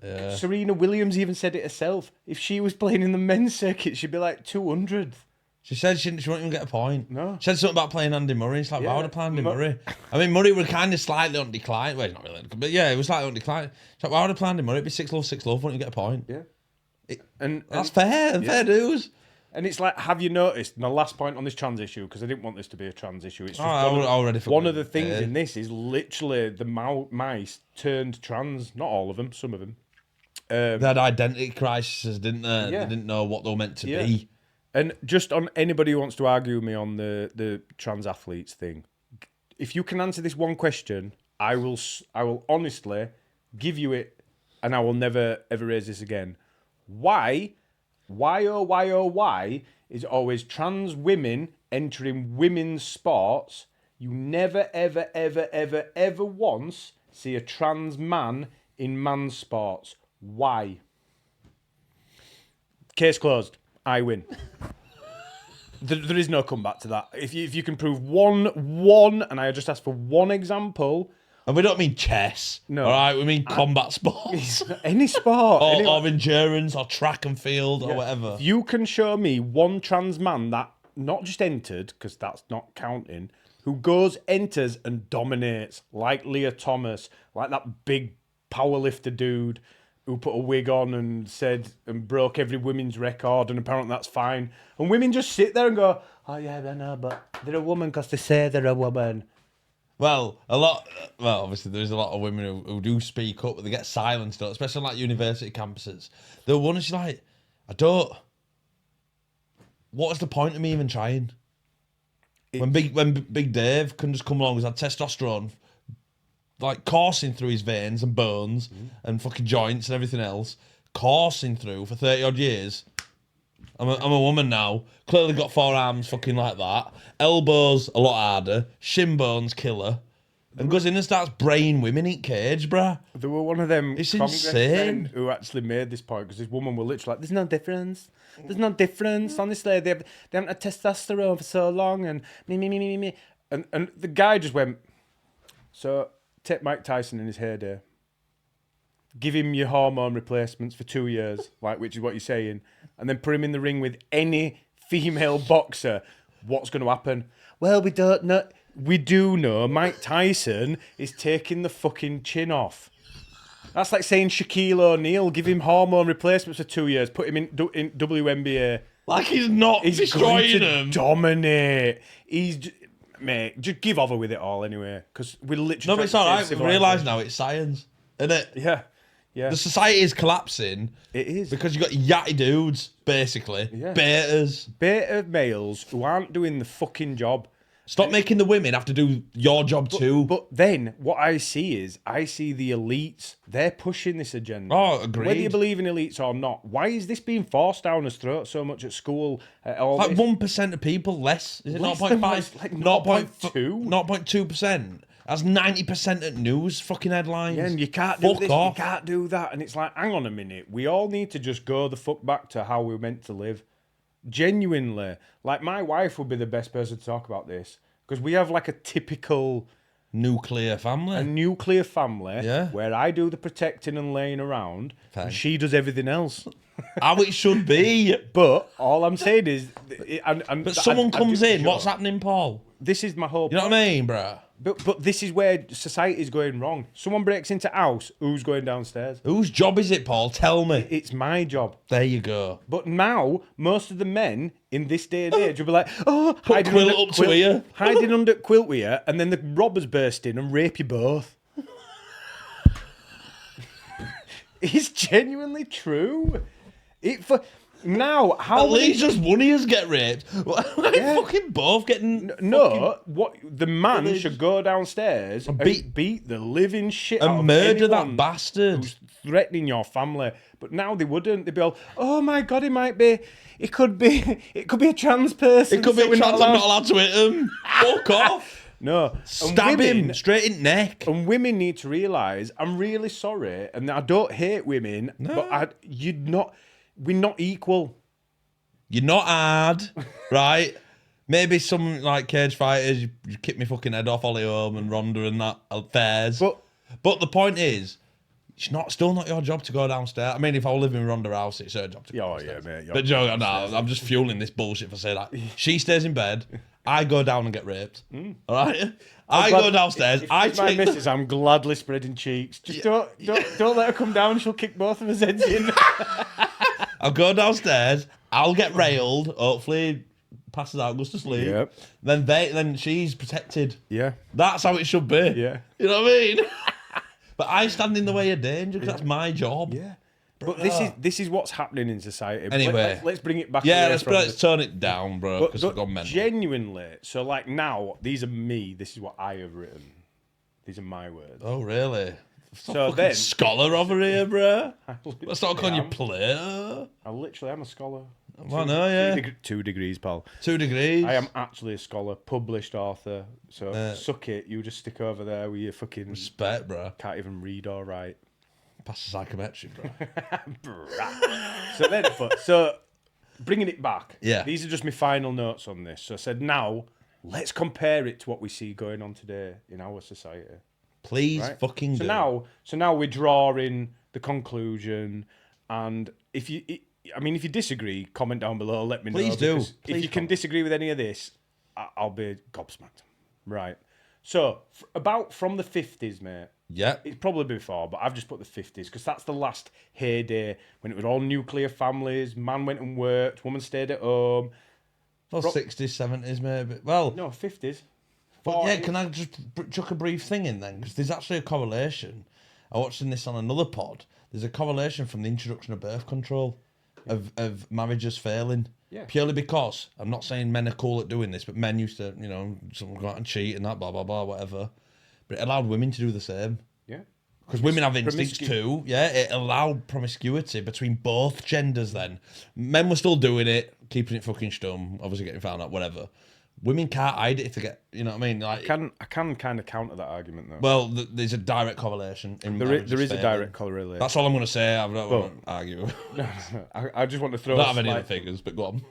Yeah. Serena Williams even said it herself. If she was playing in the men's circuit, she'd be like 200th. She said she wouldn't even get a point. No. She said something about playing Andy Murray. It's like, why Yeah. would I play Andy Murray? I mean, Murray was kind of slightly on decline. Well, not really. But yeah, it was slightly on decline. It's like, why would I play Andy Murray? It'd be 6-love, wouldn't you get a point? Yeah. And That's fair. Fair dues. And it's like, have you noticed? My last point on this trans issue, because I didn't want this to be a trans issue. It's just I already forgot. one of the things in this is literally the mice turned trans. Not all of them, some of them. They had identity crises, didn't they? Yeah. They didn't know what they were meant to Yeah. be. And just on anybody who wants to argue with me on the trans athletes thing, if you can answer this one question, I will honestly give you it, and I will never ever raise this again. Why is it always trans women entering women's sports? You never ever once see a trans man in man's sports. Why? Case closed. I win. There is no comeback to that. If you can prove one, and I just ask for one example. And we don't mean chess. No. All right, we mean combat sports. Any sport. or endurance, or track and field, or whatever. If you can show me one trans man that not just entered, because that's not counting, who enters and dominates, like Leah Thomas, like that big powerlifter dude who put a wig on and said and broke every women's record, and apparently that's fine. And women just sit there and go, oh yeah, I know, but they're a woman because they say they're a woman. Well, obviously there's a lot of women who do speak up, but they get silenced, especially on like university campuses. The one is like, what's the point of me even trying? When Big Dave can just come along with that testosterone, like coursing through his veins and bones and fucking joints and everything else, coursing through for 30 odd years. I'm a woman now. Clearly got 4 arms fucking like that. Elbows a lot harder. Shin bones killer. And goes in and starts braying women in cage, bruh. There were one of them It's congressmen insane. who actually made this point because this woman were literally like, "There's no difference. There's no difference. Honestly, they haven't had testosterone for so long, and me." And the guy just went, "So take Mike Tyson in his heyday. Give him your hormone replacements for 2 years, like which is what you're saying, and then put him in the ring with any female boxer. What's going to happen? Well, we don't know." We do know Mike Tyson is taking the fucking chin off. That's like saying Shaquille O'Neal, give him hormone replacements for 2 years, put him in WNBA. Like he's not He's destroying going to them. dominate. Mate, just give over with it all anyway, because we're literally. No, but it's trying to alright. save We realise civilization. now it's science, isn't it? Yeah. The society is collapsing. It is. Because you got yatty dudes, basically. Yeah. Betas. Beta males who aren't doing the fucking job. Stop making the women have to do your job too. But then what I see the elites. They're pushing this agenda. Oh, agreed. Whether you believe in elites or not, why is this being forced down us throats so much at school? All Like this? 1% of people less. Is it Less 0.5? than what? Like 0.2? 0.2%. That's 90% at news fucking headlines. Yeah, and you can't do Fuck this, off. you can't do that. And it's like, hang on a minute. We all need to just go the fuck back to how we were meant to live. Genuinely. Like, my wife would be the best person to talk about this. Because we have like a typical Nuclear family. nuclear family Yeah. where I do the protecting and laying around Fine. and she does everything else. How it should be. But all I'm saying is... But someone comes in. What's happening, Paul? This is my whole You know what I mean, bruh? But this is where society is going wrong. Someone breaks into house, who's going downstairs? Whose job is it, Paul? Tell me. It's my job. There you go. But now, most of the men in this day and age will be like, oh, Put quilt up to here. hiding under quilt with you, and then the robbers burst in and rape you both. It's genuinely true. Now, how At least just one of us get raped. Yeah. Fucking both getting... No, what the man should go downstairs and beat the living shit out And of murder that anyone bastard. who's threatening your family. But now they wouldn't. They'd be all, oh my god, it could be a trans person. It could so be we're trans, I'm not allowed to hit him. Fuck off. No, and Stab him straight in neck. And women need to realise, I'm really sorry, and I don't hate women, but we're not equal. You're not hard, right? Maybe some like cage fighters, you kick me fucking head off Ollie Holm and Ronda and that affairs. But the point is, it's still not your job to go downstairs. I mean, if I were living in Ronda House, it's her job to go downstairs. Mate. But Joe, no, I'm just fueling this bullshit if I say that. She stays in bed, I go down and get raped. All right? I go downstairs, If I it's my take the... missus, I'm gladly spreading cheeks. Just don't let her come down. She'll kick both of us heads in. I'll go downstairs, I'll get railed, hopefully passes out, goes to sleep. Yep. Then she's protected. Yeah. That's how it should be. Yeah. You know what I mean? But I stand in the way of danger because that's my job. Yeah. But this is what's happening in society. Anyway. Let's bring it back. Yeah, away from let's turn it down, bro, But, because we've gone mental. genuinely, so like now, these are me. This is what I have written. These are my words. Oh, really? So then, Scholar over here, bro. I Let's not calling you am. player. I literally am a scholar. Well, no, yeah. 2 degrees, pal. 2 degrees. I am actually a scholar, published author. So suck it. You just stick over there with your fucking Respect, bro. can't even read or write. Pass the psychometric, bro. So bringing it back. Yeah. These are just my final notes on this. So I said, now let's compare it to what we see going on today in our society. Please Right? fucking do. So now we're drawing the conclusion, and if you disagree, comment down below. Let me know. Please do. Because Please if you can comment. disagree with any of this, I'll be gobsmacked. Right. So about from the 50s, mate. Yeah. It's probably before, but I've just put the 50s because that's the last heyday when it was all nuclear families. Man went and worked, woman stayed at home. Well, 60s, 70s, maybe. Well, No, 50s. but yeah, 40s. can I just chuck a brief thing in then? Because there's actually a correlation. I watched this on another pod. There's a correlation from the introduction of birth control of marriages failing. Yeah. Purely because, I'm not saying men are cool at doing this, but men used to, someone go out and cheat and that, blah, blah, blah, whatever. But it allowed women to do the same. Yeah. Because women have instincts too. Yeah, it allowed promiscuity between both genders then. Men were still doing it, keeping it fucking stum, obviously getting found out, whatever. Women can't hide it if they get, you know what I mean? Like, I can kind of counter that argument though. well, there's a direct correlation. There is a direct correlation. That's all I'm going to say. I don't want to argue. I just want to throw. I don't have any other figures, but go on.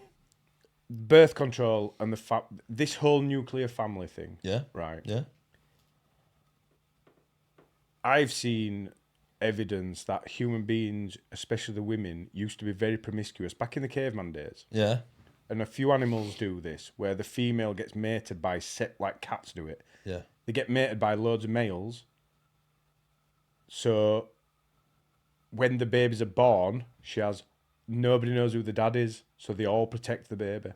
Birth control and this whole nuclear family thing. Yeah. Right. Yeah. I've seen evidence that human beings, especially the women, used to be very promiscuous back in the caveman days. Yeah. And a few animals do this, where the female gets mated by like cats do it. Yeah. They get mated by loads of males. So when the babies are born, nobody knows who the dad is. So they all protect the baby.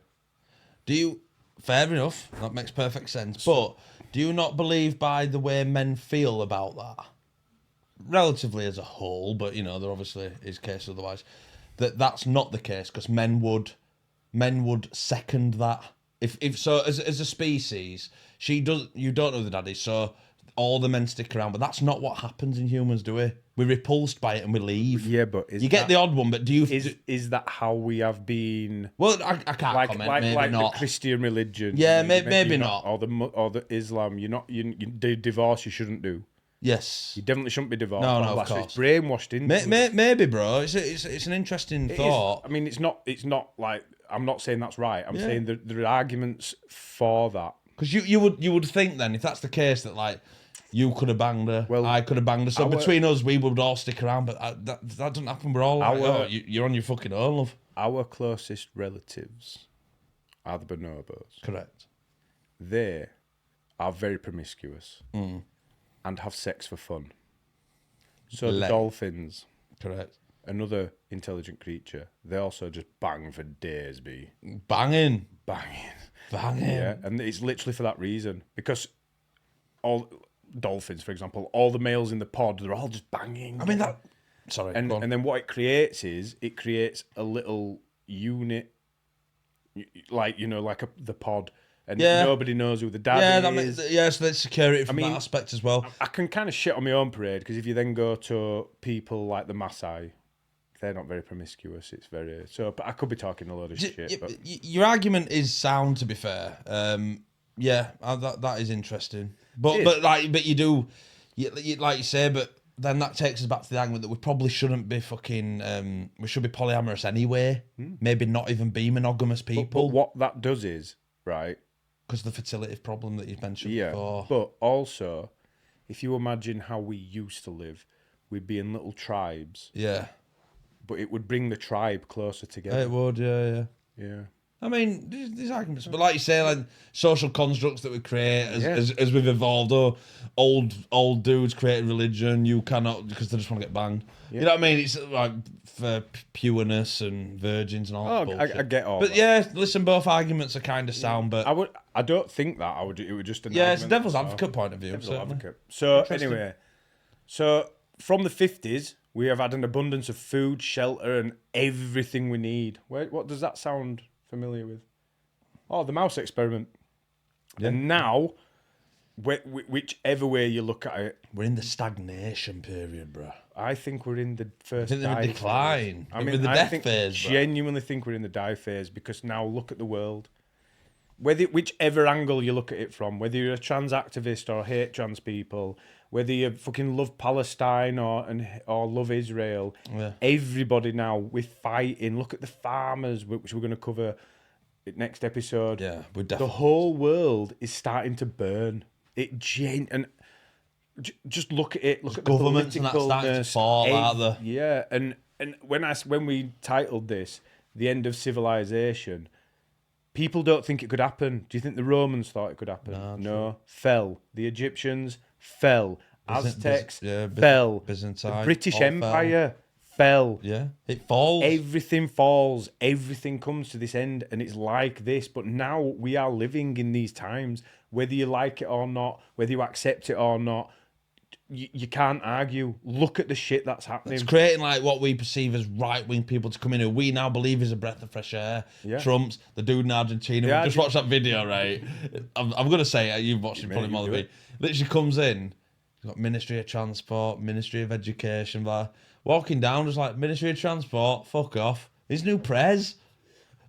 Do you? Fair enough. That makes perfect sense. But do you not believe by the way men feel about that, relatively as a whole? But you know, there obviously is case otherwise. That's not the case because men would second that. If so, as a species, you don't know the daddy, so all the men stick around. But that's not what happens in humans, do we? We're repulsed by it and we leave. Yeah, but you get the odd one. But do you? Is that how we have been? Well, I can't comment. Maybe like not. the Christian religion. Yeah, you know, maybe you're not. Or the Islam. You divorce you shouldn't do. Yes. You definitely shouldn't be divorced. No, of so course. It's brainwashed into. Maybe, bro. It's an interesting thought. I mean, it's not like I'm not saying that's right. I'm saying there are arguments for that. Because you would think then, if that's the case, that like you could have banged her, I could have banged her. So between us, we would all stick around. But that doesn't happen. We're all like, you're on your fucking own, love. Our closest relatives are the bonobos. Correct. They are very promiscuous and have sex for fun. So the dolphins, correct, another intelligent creature, they also just bang for days, banging. Yeah, and it's literally for that reason. Because all dolphins, for example, all the males in the pod, they're all just banging. I mean that. Sorry. And then what it creates is a little unit, like the pod. And nobody knows who the dad is. So there's security from that aspect as well. I can kind of shit on my own parade because if you then go to people like the Maasai, they're not very promiscuous. It's very but I could be talking a load of shit. But Your argument is sound, to be fair. That is interesting. But you do, like you say. But then that takes us back to the argument that we probably shouldn't be fucking. We should be polyamorous anyway. Maybe not even be monogamous people. But what that does is right. Because of the fertility problem that you mentioned before. But also, if you imagine how we used to live, we'd be in little tribes. Yeah. But it would bring the tribe closer together. It would, yeah. I mean, these arguments, but like you say, like social constructs that we create as we've evolved. Or old dudes create religion. You cannot because they just want to get banged. Yeah. You know what I mean? It's like for pureness and virgins and all. That I get all. But that. Listen, both arguments are kind of sound. But I don't think that it would just. It's a devil's advocate point of view. Devil's advocate. So anyway, from the 50s, we have had an abundance of food, shelter, and everything we need. What does that sound familiar with? Oh, the mouse experiment. Yeah. And now, whichever way you look at it, we're in the stagnation period, bro. I think we're in the first. I think they're in decline. I mean, the death phase. Bro. Genuinely think we're in the die phase because now look at the world. Whichever angle you look at it from, whether you're a trans activist or hate trans people, whether you fucking love Palestine or love Israel, everybody now we're fighting. Look at the farmers, which we're going to cover next episode. Yeah, we're definitely. The whole world is starting to burn. Just look at it. Look at governments and that's starting to fall, aren't they? Yeah, and when we titled this "The End of Civilization," people don't think it could happen. Do you think the Romans thought it could happen? No. Fell. The Egyptians fell. Aztecs fell. Byzantine. The British Empire fell. Yeah, it falls. Everything falls. Everything comes to this end, and it's like this. But now we are living in these times. Whether you like it or not, whether you accept it or not, you can't argue. Look at the shit that's happening. It's creating like what we perceive as right-wing people to come in who we now believe is a breath of fresh air. Yeah. Trump's, the dude in Argentina. We just watched that video, right? I'm going to say it. You've watched it probably more than me. Literally comes in. He's got Ministry of Transport, Ministry of Education, blah. Walking down, just like, Ministry of Transport, fuck off. His new prez.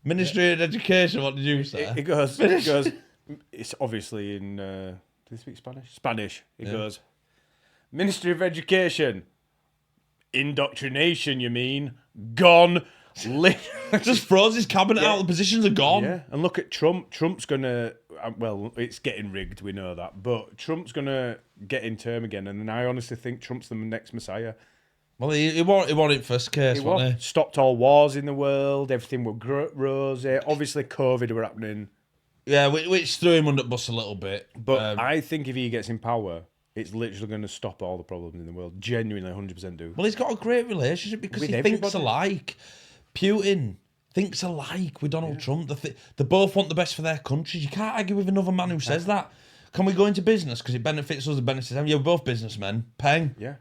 Ministry of Education, what did you say? It goes, it's obviously in, do they speak Spanish? Spanish. It goes, Ministry of Education, indoctrination, you mean? Gone. Just froze his cabinet out, the positions are gone. Yeah, and look at Trump. Trump's going to, well, it's getting rigged, we know that, but Trump's going to get in term again, and I honestly think Trump's the next messiah. Well, he won it first case, wasn't he? Stopped all wars in the world, everything were rosy. Obviously, COVID were happening. Yeah, which threw him under the bus a little bit. But I think if he gets in power, it's literally going to stop all the problems in the world. Genuinely, 100% do. Well, he's got a great relationship because he thinks alike. Putin thinks alike with Donald Trump. They both want the best for their countries. You can't argue with another man who says that. Can we go into business because it benefits us and benefits them? Yeah, we're both businessmen. Peng. Yeah.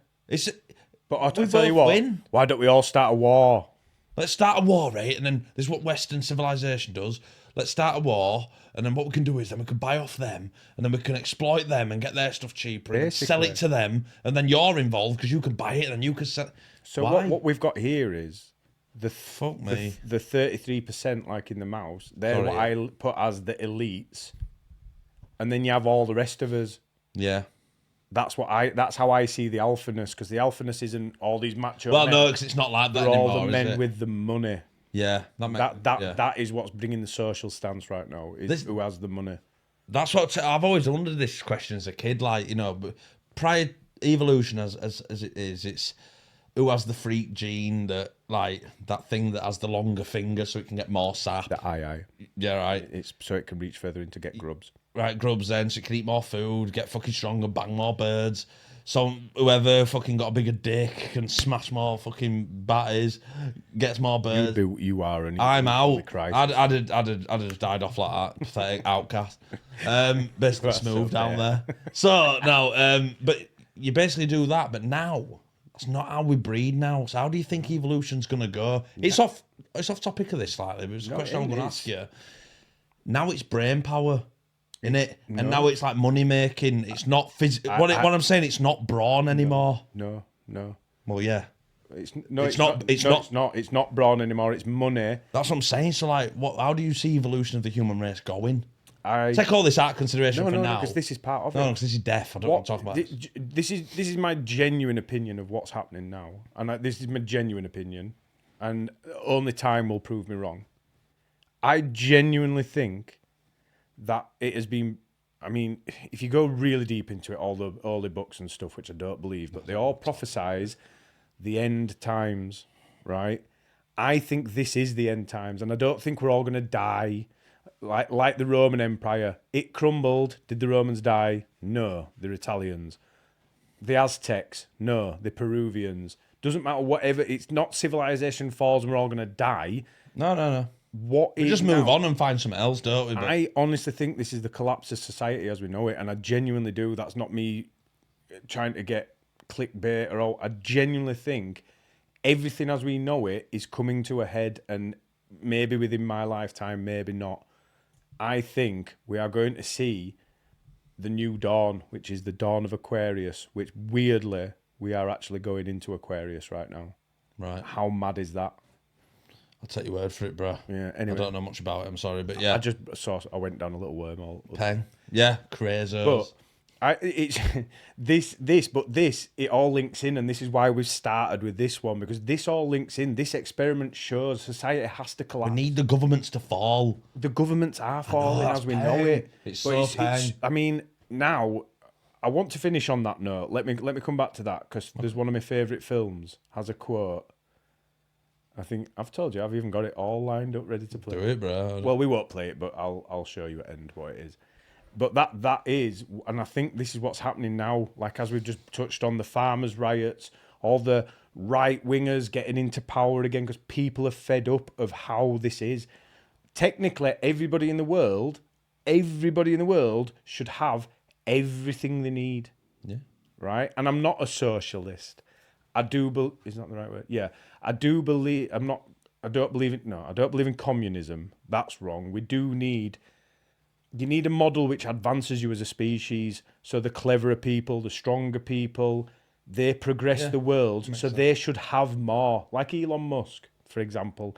But I'll tell you what. Win. Why don't we all start a war? Let's start a war, right? And then this is what Western civilization does. Let's start a war, and then what we can do is then we can buy off them, and then we can exploit them and get their stuff cheaper and sell it to them, and then you're involved because you can buy it and then you can sell. So what we've got here is the 33%, like in the mouse. They're what I put as the elites, and then you have all the rest of us. Yeah. That's how I see the alphaness, because the alphaness isn't all these macho men. No, because it's not like that anymore. All the men with the money. Yeah, that is what's bringing the social stance right now. Is who has the money? That's what I've always wondered. This question as a kid, like but prior evolution as it is, it's who has the freak gene, that thing that has the longer finger so it can get more sap. The eye. Yeah, right. It's so it can reach further in to get grubs. Right, grubs then, so it can eat more food, get fucking stronger, bang more birds. So whoever fucking got a bigger dick can smash more fucking batties, gets more birds. You are an I'm out. I'd have died off like that. Pathetic outcast. Basically smooth down there. So no, but you basically do that. But now it's not how we breed now. So how do you think evolution's gonna go? It's off topic of this slightly, but it's a question I'm gonna ask you. Now it's brain power. In it, and now it's like money making. It's not physical. What I'm saying, it's not brawn anymore. No. Well, yeah. It's not brawn anymore. It's money. That's what I'm saying. So, like, how do you see evolution of the human race going? Take all this out of consideration for now. No, because this is part of it. No, because this is death. I don't want to talk about this. This is my genuine opinion of what's happening now, and this is my genuine opinion, and only time will prove me wrong. I genuinely think that it has been, I mean, if you go really deep into it, all the early books and stuff, which I don't believe, but they all prophesize the end times, right? I think this is the end times, and I don't think we're all going to die like the Roman Empire. It crumbled. Did the Romans die? No, they're Italians. The Aztecs? No, the Peruvians. Doesn't matter, whatever. It's not civilization falls and we're all going to die. No. We just move on and find something else, don't we? But I honestly think this is the collapse of society as we know it, and I genuinely do. That's not me trying to get clickbait or all. I genuinely think everything as we know it is coming to a head, and maybe within my lifetime, maybe not. I think we are going to see the new dawn, which is the dawn of Aquarius, which weirdly we are actually going into Aquarius right now. Right. How mad is that? I'll take your word for it, bro. Yeah, anyway. I don't know much about it, I'm sorry, but yeah. I went down a little wormhole. Peng. Yeah, crazy. But it all links in, and this is why we've started with this one, because this all links in. This experiment shows society has to collapse. We need the governments to fall. The governments are falling as we know it. I mean, now I want to finish on that note. Let me come back to that, because there's one of my favourite films has a quote. I think I've told you, I've even got it all lined up, ready to play. Do it, bro. Well, we won't play it, but I'll show you at end what it is. But that is, and I think this is what's happening now. Like, as we've just touched on, the farmers' riots, all the right wingers getting into power again because people are fed up of how this is. Technically, everybody in the world should have everything they need. Yeah. Right? And I'm not a socialist. I do believe, is that the right word? Yeah. I don't believe in communism. That's wrong. You need a model which advances you as a species. So the cleverer people, the stronger people, they progress the world. So sense. They should have more. Like Elon Musk, for example.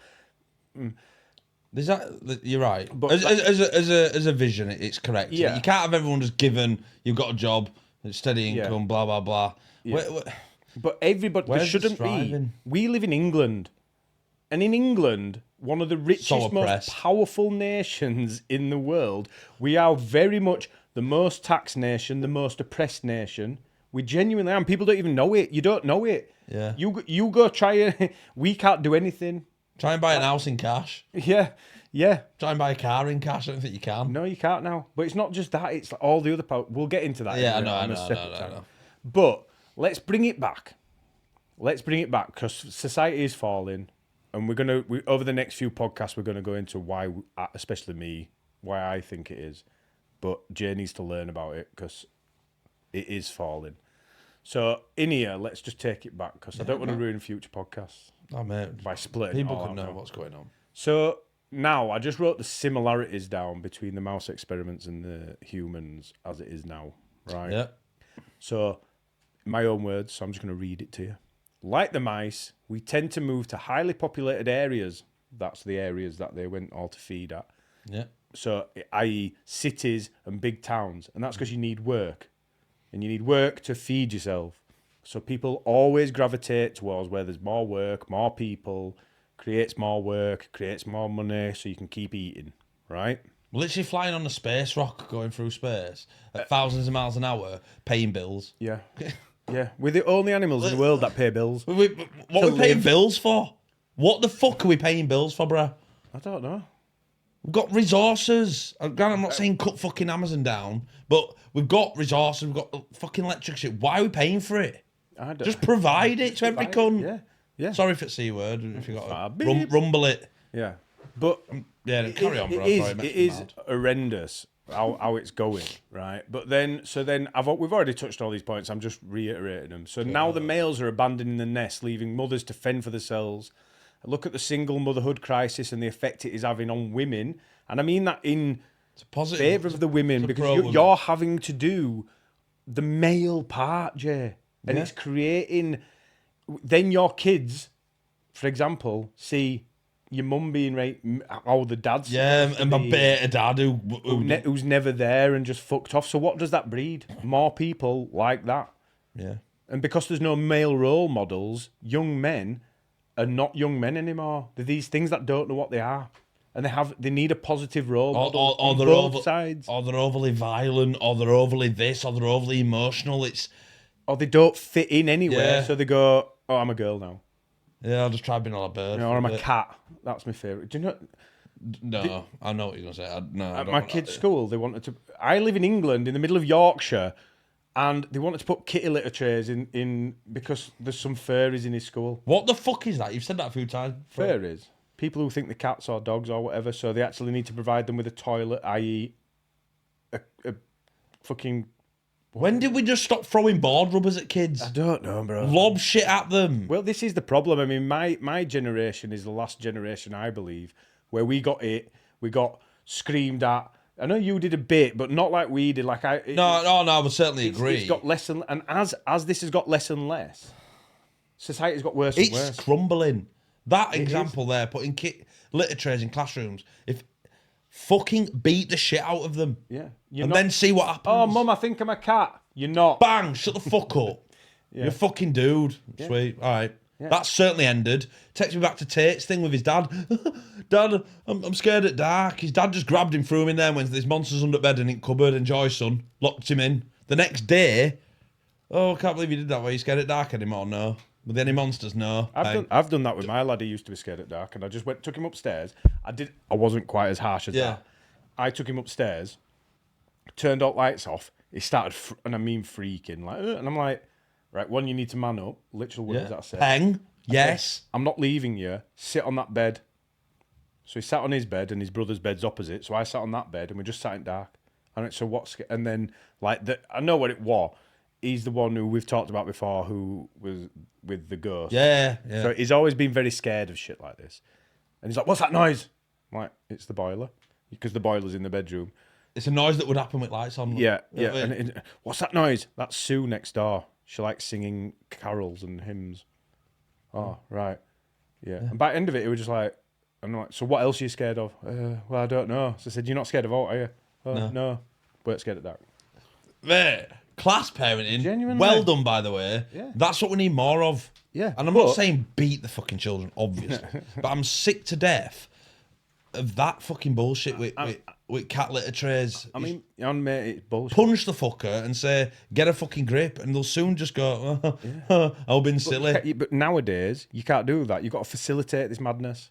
You're right. But as a vision, it's correct. Yeah. You can't have everyone just given, you've got a job, steady income, blah, blah, blah. Yeah. But everybody, there shouldn't be. We live in England. And in England, one of the richest, most powerful nations in the world, we are very much the most taxed nation, the most oppressed nation. We genuinely are. And people don't even know it. You don't know it. Yeah. You go try it. We can't do anything. Try and buy an house in cash. Yeah. Try and buy a car in cash. I don't think you can. No, you can't now. But it's not just that. It's like all the other power. We'll get into that. Yeah, I know. But let's bring it back. Because society is falling. and over the next few podcasts, we're gonna go into why, especially me, why I think it is. But Jay needs to learn about it because it is falling. So in here, let's just take it back because I don't want to ruin future podcasts. Oh, mate. By splitting People it all can out know now. what's going on. So now I just wrote the similarities down between the mouse experiments and the humans as it is now, right? Yeah. So, in my own words, so I'm just going to read it to you. Like the mice, we tend to move to highly populated areas. That's the areas that they went all to feed at. Yeah. So, i.e., cities and big towns. And that's because you need work. And you need work to feed yourself. So, people always gravitate towards where there's more work, more people, creates more work, creates more money, so you can keep eating, right? Literally flying on a space rock, going through space at thousands of miles an hour, paying bills. Yeah. Yeah. We're the only animals in the world that pay bills. What are we paying bills for? What the fuck are we paying bills for, bruh? I don't know. We've got resources. I'm not saying cut fucking Amazon down, but we've got resources. We've got fucking electricity. Why are we paying for it? I don't, Just provide it to every cunt. Yeah. Yeah. Sorry if it's C word. If you got to beep. rumble it. Yeah. But Yeah, carry on, bro. It Sorry, is, it is horrendous how it's going, right? But then, we've already touched all these points. I'm just reiterating them. So now the males are abandoning the nest, leaving mothers to fend for themselves. Look at the single motherhood crisis and the effect it is having on women. And I mean that in favour of the women, because you're having to do the male part, Jay. And it's creating... Then your kids, for example, see your mum being the dad's... Yeah, and my beta dad who's never there and just fucked off. So what does that breed? More people like that. Yeah. And because there's no male role models, young men are not young men anymore. They're these things that don't know what they are. And they need a positive role model on both sides. Or they're overly violent, or they're overly this, or they're overly emotional. Or they don't fit in anywhere, so they go, oh, I'm a girl now. Yeah, I'll just try being all a bird. Or I'm a cat. That's my favourite. Do you know... No, I know what you're going to say. At my kids' school, they wanted to... I live in England, in the middle of Yorkshire, and they wanted to put kitty litter trays in because there's some furries in his school. What the fuck is that? You've said that a few times. Furries? People who think they're cats or dogs or whatever, so they actually need to provide them with a toilet, i.e. a fucking... When did we just stop throwing board rubbers at kids? I don't know, bro. Lob shit at them. Well, this is the problem. I mean, my generation is the last generation, I believe, where we got screamed at. I know you did a bit, but not like we did. No, I would certainly agree. It's got less and as this has got less and less, society's got worse and worse. It's crumbling. That example there, putting litter trays in classrooms, if fucking beat the shit out of them. Yeah. Then see what happens. Oh, Mum, I think I'm a cat. You're not. Bang, shut the fuck up. You're a fucking dude. Yeah. Sweet. All right. Yeah. That's certainly ended. Takes me back to Tate's thing with his dad. Dad, I'm scared at dark. His dad just grabbed him, threw him in there, went, there's monsters under bed in the cupboard, enjoy, son. Locked him in. The next day, I can't believe you did that. Were you scared at dark anymore? No. Were there any monsters? No. I've done that with my lad. He used to be scared at dark, and I just took him upstairs. I wasn't quite as harsh as that. I took him upstairs, turned all lights off. He started, and I mean freaking, and I'm like, right, one, you need to man up. Literal words that I said. Peng. Yes. I'm not leaving you. Sit on that bed. So he sat on his bed, and his brother's bed's opposite. So I sat on that bed, and we just sat in dark. And went, so what's... And then, I know what it was. He's the one who we've talked about before, who was with the ghost. Yeah. So he's always been very scared of shit like this. And he's like, what's that noise? I'm like, it's the boiler. Because the boiler's in the bedroom. It's a noise that would happen with lights on. Yeah. And what's that noise? That's Sue next door. She likes singing carols and hymns. Oh, right. Yeah. And by the end of it, it was just like, I'm like, so what else are you scared of? Well, I don't know. So I said, you're not scared of alt, are you? No. We're scared of dark. Mate, class parenting. Genuinely. Well done, by the way. Yeah. That's what we need more of. Yeah. And I'm not saying beat the fucking children, obviously. But I'm sick to death of that fucking bullshit with cat litter trays. I mean, mate, it's bullshit. Punch the fucker and say, get a fucking grip, and they'll soon just go, I've been silly. But nowadays, you can't do that. You've got to facilitate this madness.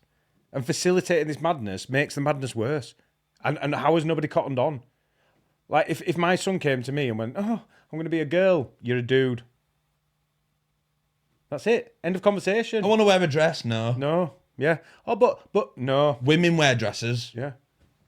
And facilitating this madness makes the madness worse. And how has nobody cottoned on? Like, if my son came to me and went, I'm going to be a girl, you're a dude. That's it. End of conversation. I want to wear a dress, no. No. Yeah. Oh, but no. Women wear dresses. Yeah.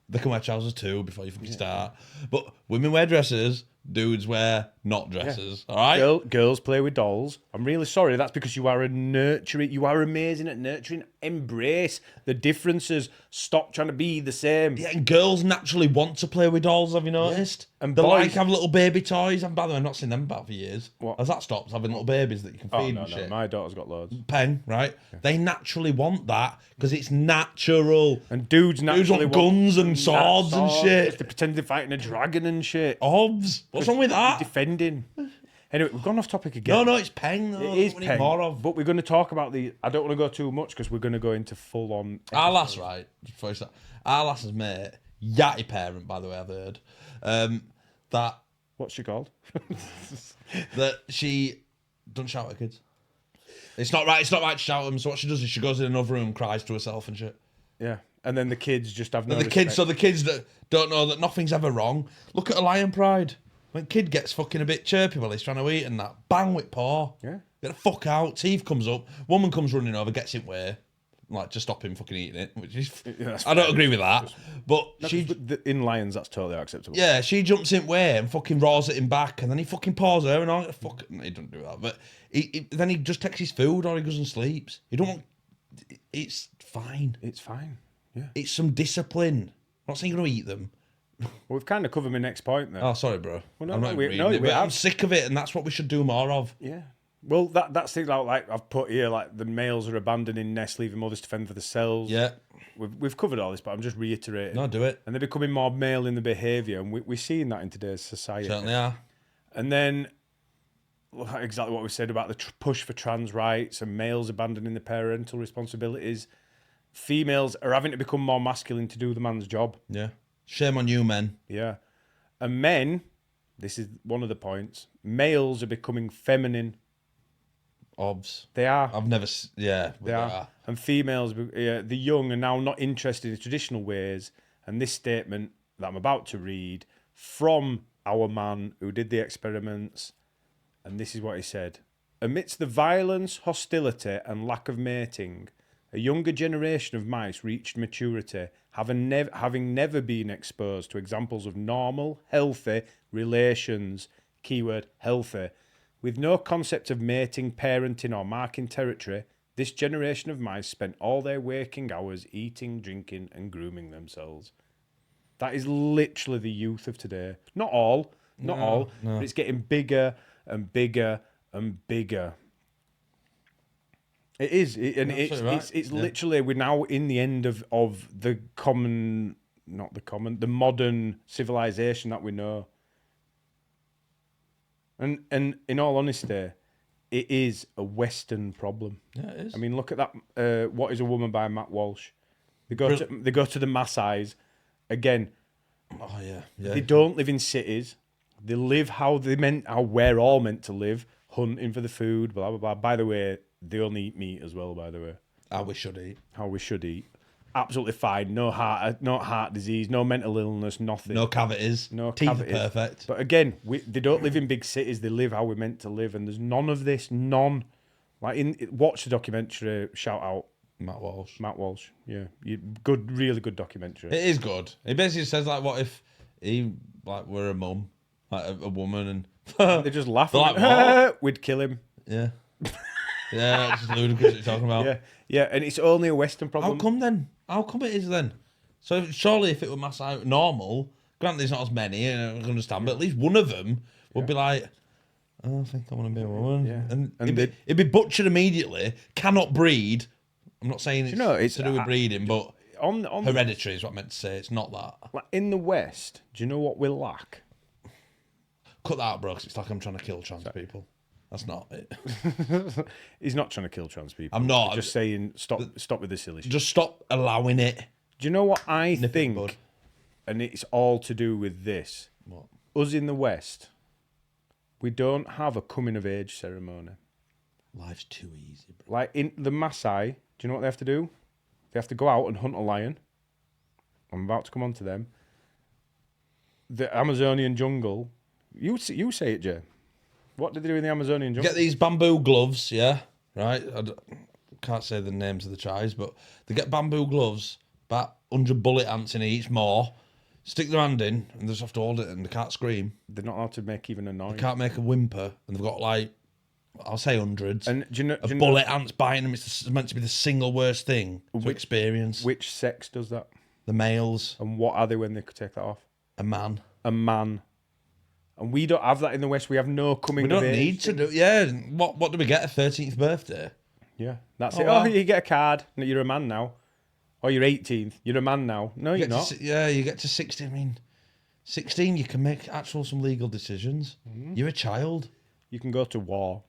They can wear trousers too before you fucking start. But women wear dresses. Dudes wear not dresses. All right. Girls play with dolls. I'm really sorry. That's because you are you are amazing at nurturing. Embrace the differences. Stop trying to be the same. Yeah, and girls naturally want to play with dolls. Have you noticed? And they boys- like have little baby toys. And by the way, I've not seen them about for years. What? Has that stopped? Having little babies that you can feed Oh, and no. shit. My daughter's got loads. Pen, right? They naturally want that because it's natural. And dudes naturally want guns and swords and shit. They pretend they're fighting a dragon and shit. Obs. What's wrong with that? Defending. Anyway, we've gone off topic again. No, it's Peng. Though. It is That's what we need Peng, more of. but we're going to talk about I don't want to go too much because we're going to go into full on. Our lass, right? Before you start, our lass's mate, yatty parent, by the way, I've heard, that What's she called? that she doesn't shout at kids. It's not right. It's not right to shout at them. So what she does is she goes in another room, cries to herself and shit. Yeah, and then the kids just have no. And the kids, so the kids that don't know that nothing's ever wrong. Look at a lion pride. When kid gets fucking a bit chirpy while he's trying to eat and that, bang with paw. Yeah. Get the fuck out. Teeth comes up. Woman comes running over, gets in way, like to stop him fucking eating it. Which is, that's I don't fair. agree with that. But she, In lions, that's totally acceptable. yeah, she jumps in way and fucking roars at him back, and then he fucking paws her and all. Fuck, no, he doesn't do that. But then he just takes his food or he goes and sleeps. He don't want. It's fine. It's fine. Yeah. It's some discipline. I'm not saying you're gonna eat them. Well, we've kind of covered my next point there. Oh, sorry, bro. Well, no, I'm no, not we- reading no, it, we but I'm have. sick of it, and that's what we should do more of. Yeah. Well, that's things like I've put here, like the males are abandoning nests, leaving mothers to fend for themselves. Yeah. We've covered all this, but I'm just reiterating. No, do it. And they're becoming more male in the behaviour, and we're seeing that in today's society. Certainly are. And then exactly what we said about the push for trans rights and males abandoning their parental responsibilities. Females are having to become more masculine to do the man's job. Yeah. Shame on you, men. Yeah. And men, this is one of the points, males are becoming feminine. Obs. They are. I've never. Yeah. They are. And females, the young, are now not interested in traditional ways. And this statement that I'm about to read from our man who did the experiments, and this is what he said. Amidst the violence, hostility, and lack of mating, a younger generation of mice reached maturity, having never been exposed to examples of normal, healthy relations, keyword healthy. With no concept of mating, parenting, or marking territory, this generation of mice spent all their waking hours eating, drinking, and grooming themselves. That is literally the youth of today. Not all, but it's getting bigger and bigger and bigger. It is, it's literally, we're now in the end of the modern civilization that we know. And in all honesty, it is a Western problem. Yeah, it is. I mean, look at that. What is a Woman by Matt Walsh? They go to the Maasai's again. Oh yeah. Yeah. They don't live in cities. They live how we're all meant to live, hunting for the food, blah blah blah. By the way, they only eat meat as well. By the way, How we should eat. how we should eat. Absolutely fine. No heart disease. No mental illness. Nothing. No cavities. No Teeth cavities. are perfect. But again, they don't live in big cities. They live how we're meant to live, and there's none of this. None. Like watch the documentary. Shout out Matt Walsh. Matt Walsh. Yeah, good, really good documentary. It is good. He basically says like, what if he like were a mum, like a woman, and They just laugh. They're like, what? We'd kill him. yeah, yeah, it's just ludicrous what you're talking about. Yeah, yeah, and it's only a Western problem. How come then? How come it is then? So surely if it were Maasai normal, granted there's not as many, I can understand, but at least one of them would be like, oh, I think I want to be a woman. Yeah. And And it'd be butchered immediately, cannot breed. I'm not saying it's, it's to do with breeding, but on hereditary is what I meant to say. It's not that. like in the West. Do you know what we lack? Cut that out, bro, 'cause it's like I'm trying to kill trans people. That's not it. He's not trying to kill trans people. I'm not. He's just saying stop with the silly shit. Just stop allowing it. Do you know what I Nip it in the think? bud. And it's all to do with this. What? Us in the West, we don't have a coming of age ceremony. Life's too easy, bro. Like in the Maasai, do you know what they have to do? They have to go out and hunt a lion. I'm about to come on to them. The Amazonian jungle. You say it, Jay. What did they do in the Amazonian jungle? Get these bamboo gloves, yeah, right? can't say the names of the chives, but they get bamboo gloves, about 100 bullet ants in each, more, stick their hand in, and they just have to hold it, and they can't scream. They're not allowed to make even a noise. They can't make a whimper, and they've got like, I'll say hundreds. And do you know, bullet ants biting them, it's meant to be the single worst thing to experience. Which sex does that? The males. And what are they when they could take that off? A man. A man. And we don't have that in the West. We have no coming We of don't age need to thing. do. Yeah. What do we get? A 13th birthday? Yeah, that's Oh, it. wow. Oh, you get a card. No, you're a man now. Or you're 18th. You're a man now. No, you're not. You get to 16. I mean, 16, you can make some legal decisions. Mm-hmm. You're a child. You can go to war.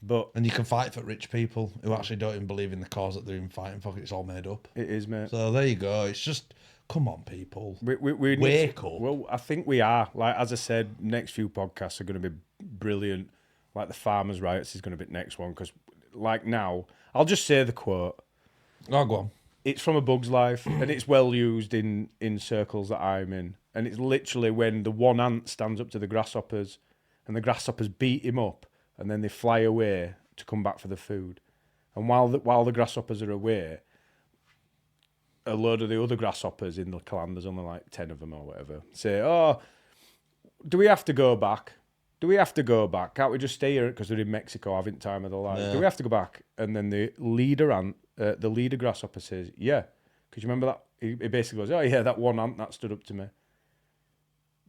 But And you can fight for rich people who actually don't even believe in the cause that they're even fighting for. It's all made up. it is, mate. So there you go. It's just, come on, people. We Wake up. Well, I think we are. Like, as I said, next few podcasts are going to be brilliant. Like, the farmers' riots is going to be the next one. Because, like, now, I'll just say the quote. Oh, go on. It's from A Bug's Life, and it's well used in circles that I'm in. And it's literally when the one ant stands up to the grasshoppers, and the grasshoppers beat him up, and then they fly away to come back for the food. And while the grasshoppers are away, a load of the other grasshoppers in the clan, there's only like 10 of them or whatever, say, "Oh, do we have to go back? Do we have to go back? Can't we just stay here because they're in Mexico having time of their lives? Yeah. Do we have to go back?" And then the leader grasshopper says, "Yeah, because you remember that." He basically goes, "Oh yeah, that one ant that stood up to me.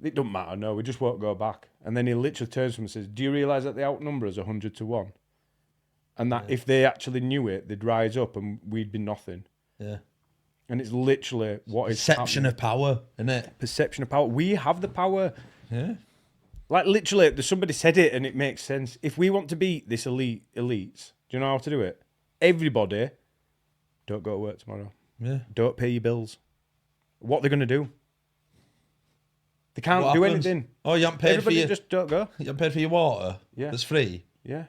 It doesn't matter. No, we just won't go back." And then he literally turns to him and says, "Do you realise that they outnumber us 100 to 1? And that if they actually knew it, they'd rise up and we'd be nothing." Yeah. And it's literally what is Perception of power, isn't it? perception of power. We have the power. Yeah. Like, literally, somebody said it and it makes sense. If we want to beat this elites, do you know how to do it? Everybody, don't go to work tomorrow. Yeah. Don't pay your bills. What are they going to do? They can't What do happens? anything. Oh, you haven't paid Everybody for your just don't go. you haven't paid for your water? Yeah. That's free. Yeah.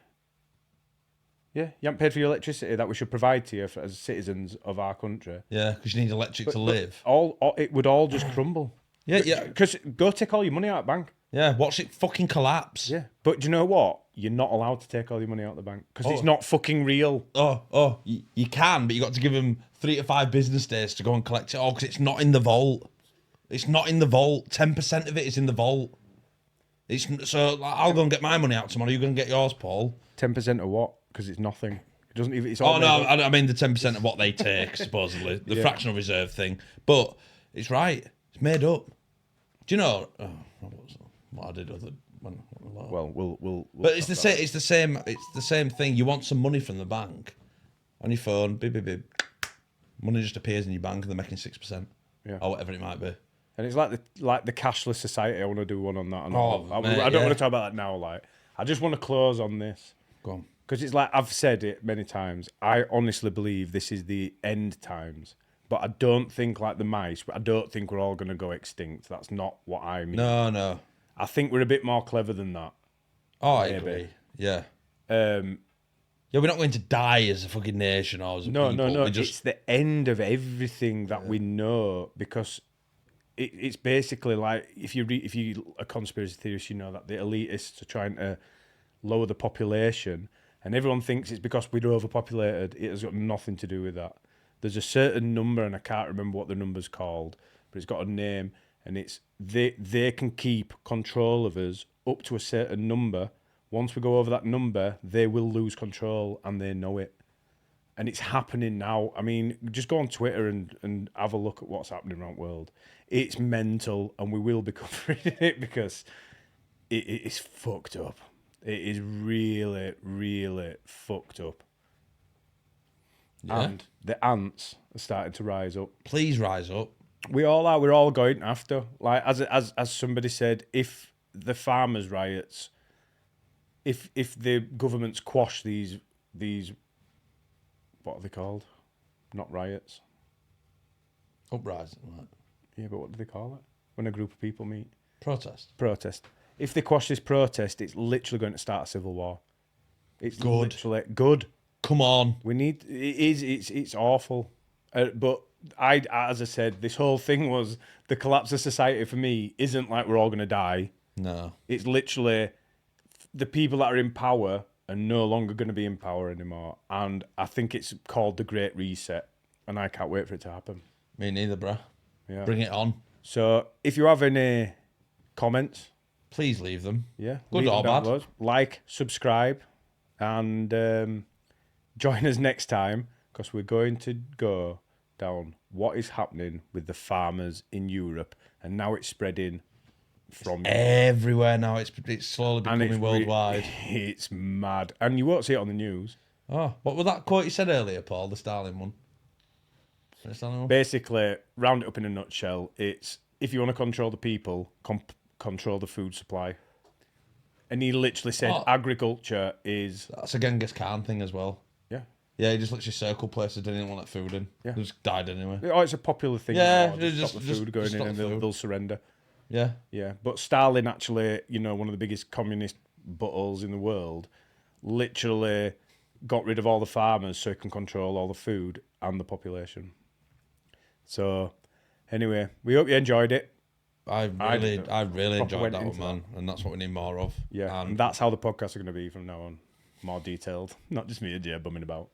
Yeah. You haven't paid for your electricity that we should provide to you as citizens of our country. Yeah, because you need electric to live. All it would all just crumble. Yeah, yeah. Because go take all your money out of the bank. Yeah, watch it fucking collapse. Yeah. But do you know what? You're not allowed to take all your money out of the bank because it's not fucking real. You can, but you got to give them 3 to 5 business days to go and collect it all because it's not in the vault. It's not in the vault. 10% of it is in the vault. So like, I'll go and get my money out tomorrow. You're going to get yours, Paul. 10% of what? Because it's nothing. It doesn't even. It's all Oh no, made up. I mean the 10% of what they take, supposedly the fractional reserve thing. But it's right. It's made up. Do you know what I did with it? Well, we'll But it's the same. It's the same. It's the same thing. You want some money from the bank on your phone. Beep beep beep. Money just appears in your bank, and they're making 6%, or whatever it might be. And it's like the cashless society. I want to do one on that. And I mate, don't want to talk about that now. Like, I just want to close on this. Go on. Because it's like I've said it many times. I honestly believe this is the end times. But I don't think like the mice. But I don't think we're all going to go extinct. That's not what I mean. No. I think we're a bit more clever than that. Oh, I Maybe. agree. Yeah. Yeah, We're not going to die as a fucking nation or as a people. No. We just It's the end of everything that we know because it's basically like if you a conspiracy theorist, you know that the elitists are trying to lower the population, and everyone thinks it's because we're overpopulated. It has got nothing to do with that. There's a certain number, and I can't remember what the number's called, but it's got a name, and it's they can keep control of us up to a certain number. Once we go over that number, they will lose control, and they know it. And it's happening now. I mean, just go on Twitter and have a look at what's happening around the world. It's mental, and we will be covering it because it is fucked up. It is really, really fucked up. Yeah. And the ants are starting to rise up. please rise up. We all are. We're all going after. Like as somebody said, if the farmers' riots, if the governments quash these what are they called? Not riots. Uprising, right? Yeah, but what do they call it? When a group of people meet. Protest. If they quash this protest, it's literally going to start a civil war. It's Good. literally good. Come on. We need. It's awful. But as I said, this whole thing was the collapse of society for me isn't like we're all going to die. No. It's literally the people that are in power are no longer going to be in power anymore. And I think it's called the Great Reset. And I can't wait for it to happen. Me neither, bruh. Yeah. Bring it on. So if you have any comments, Please leave them. yeah, Good leave or them down bad. below. Like, subscribe, and join us next time because we're going to go down what is happening with the farmers in Europe, and now it's spreading from Everywhere now. It's slowly and becoming worldwide. It's mad, and you won't see it on the news. Oh, what was that quote you said earlier, Paul? The Stalin one. The Stalin one? Basically, round it up in a nutshell, it's if you want to control the people, control the food supply. And he literally said agriculture is... That's a Genghis Khan thing as well. Yeah. Yeah, he just literally circled places, didn't want that food in. Yeah. They just died anyway. Oh, it's a popular thing. Yeah, now, just stop the food going in and they'll surrender. Yeah. Yeah, but Stalin actually, one of the biggest communist buttholes in the world, literally got rid of all the farmers so he can control all the food and the population. So, anyway, we hope you enjoyed it. I really enjoyed went that one, into man, and that's what we need more of. Yeah, and that's how the podcasts are going to be from now on. More detailed. Not just me and Jay bumming about.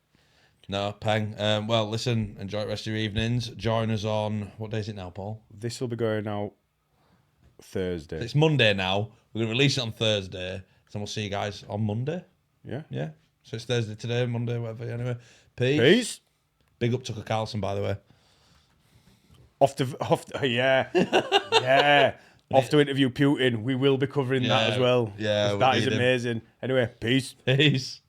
No, Peng. Well, listen, enjoy the rest of your evenings. Join us on, what day is it now, Paul? This will be going out Thursday. It's Monday now. We're going to release it on Thursday. So we'll see you guys on Monday. Yeah. Yeah. So it's Thursday today, Monday, whatever. Anyway, peace. Peace. Big up Tucker Carlson, by the way. Off to yeah. Yeah. Off to interview Putin. We will be covering that as well. Yeah. That is amazing. Anyway, peace. Peace.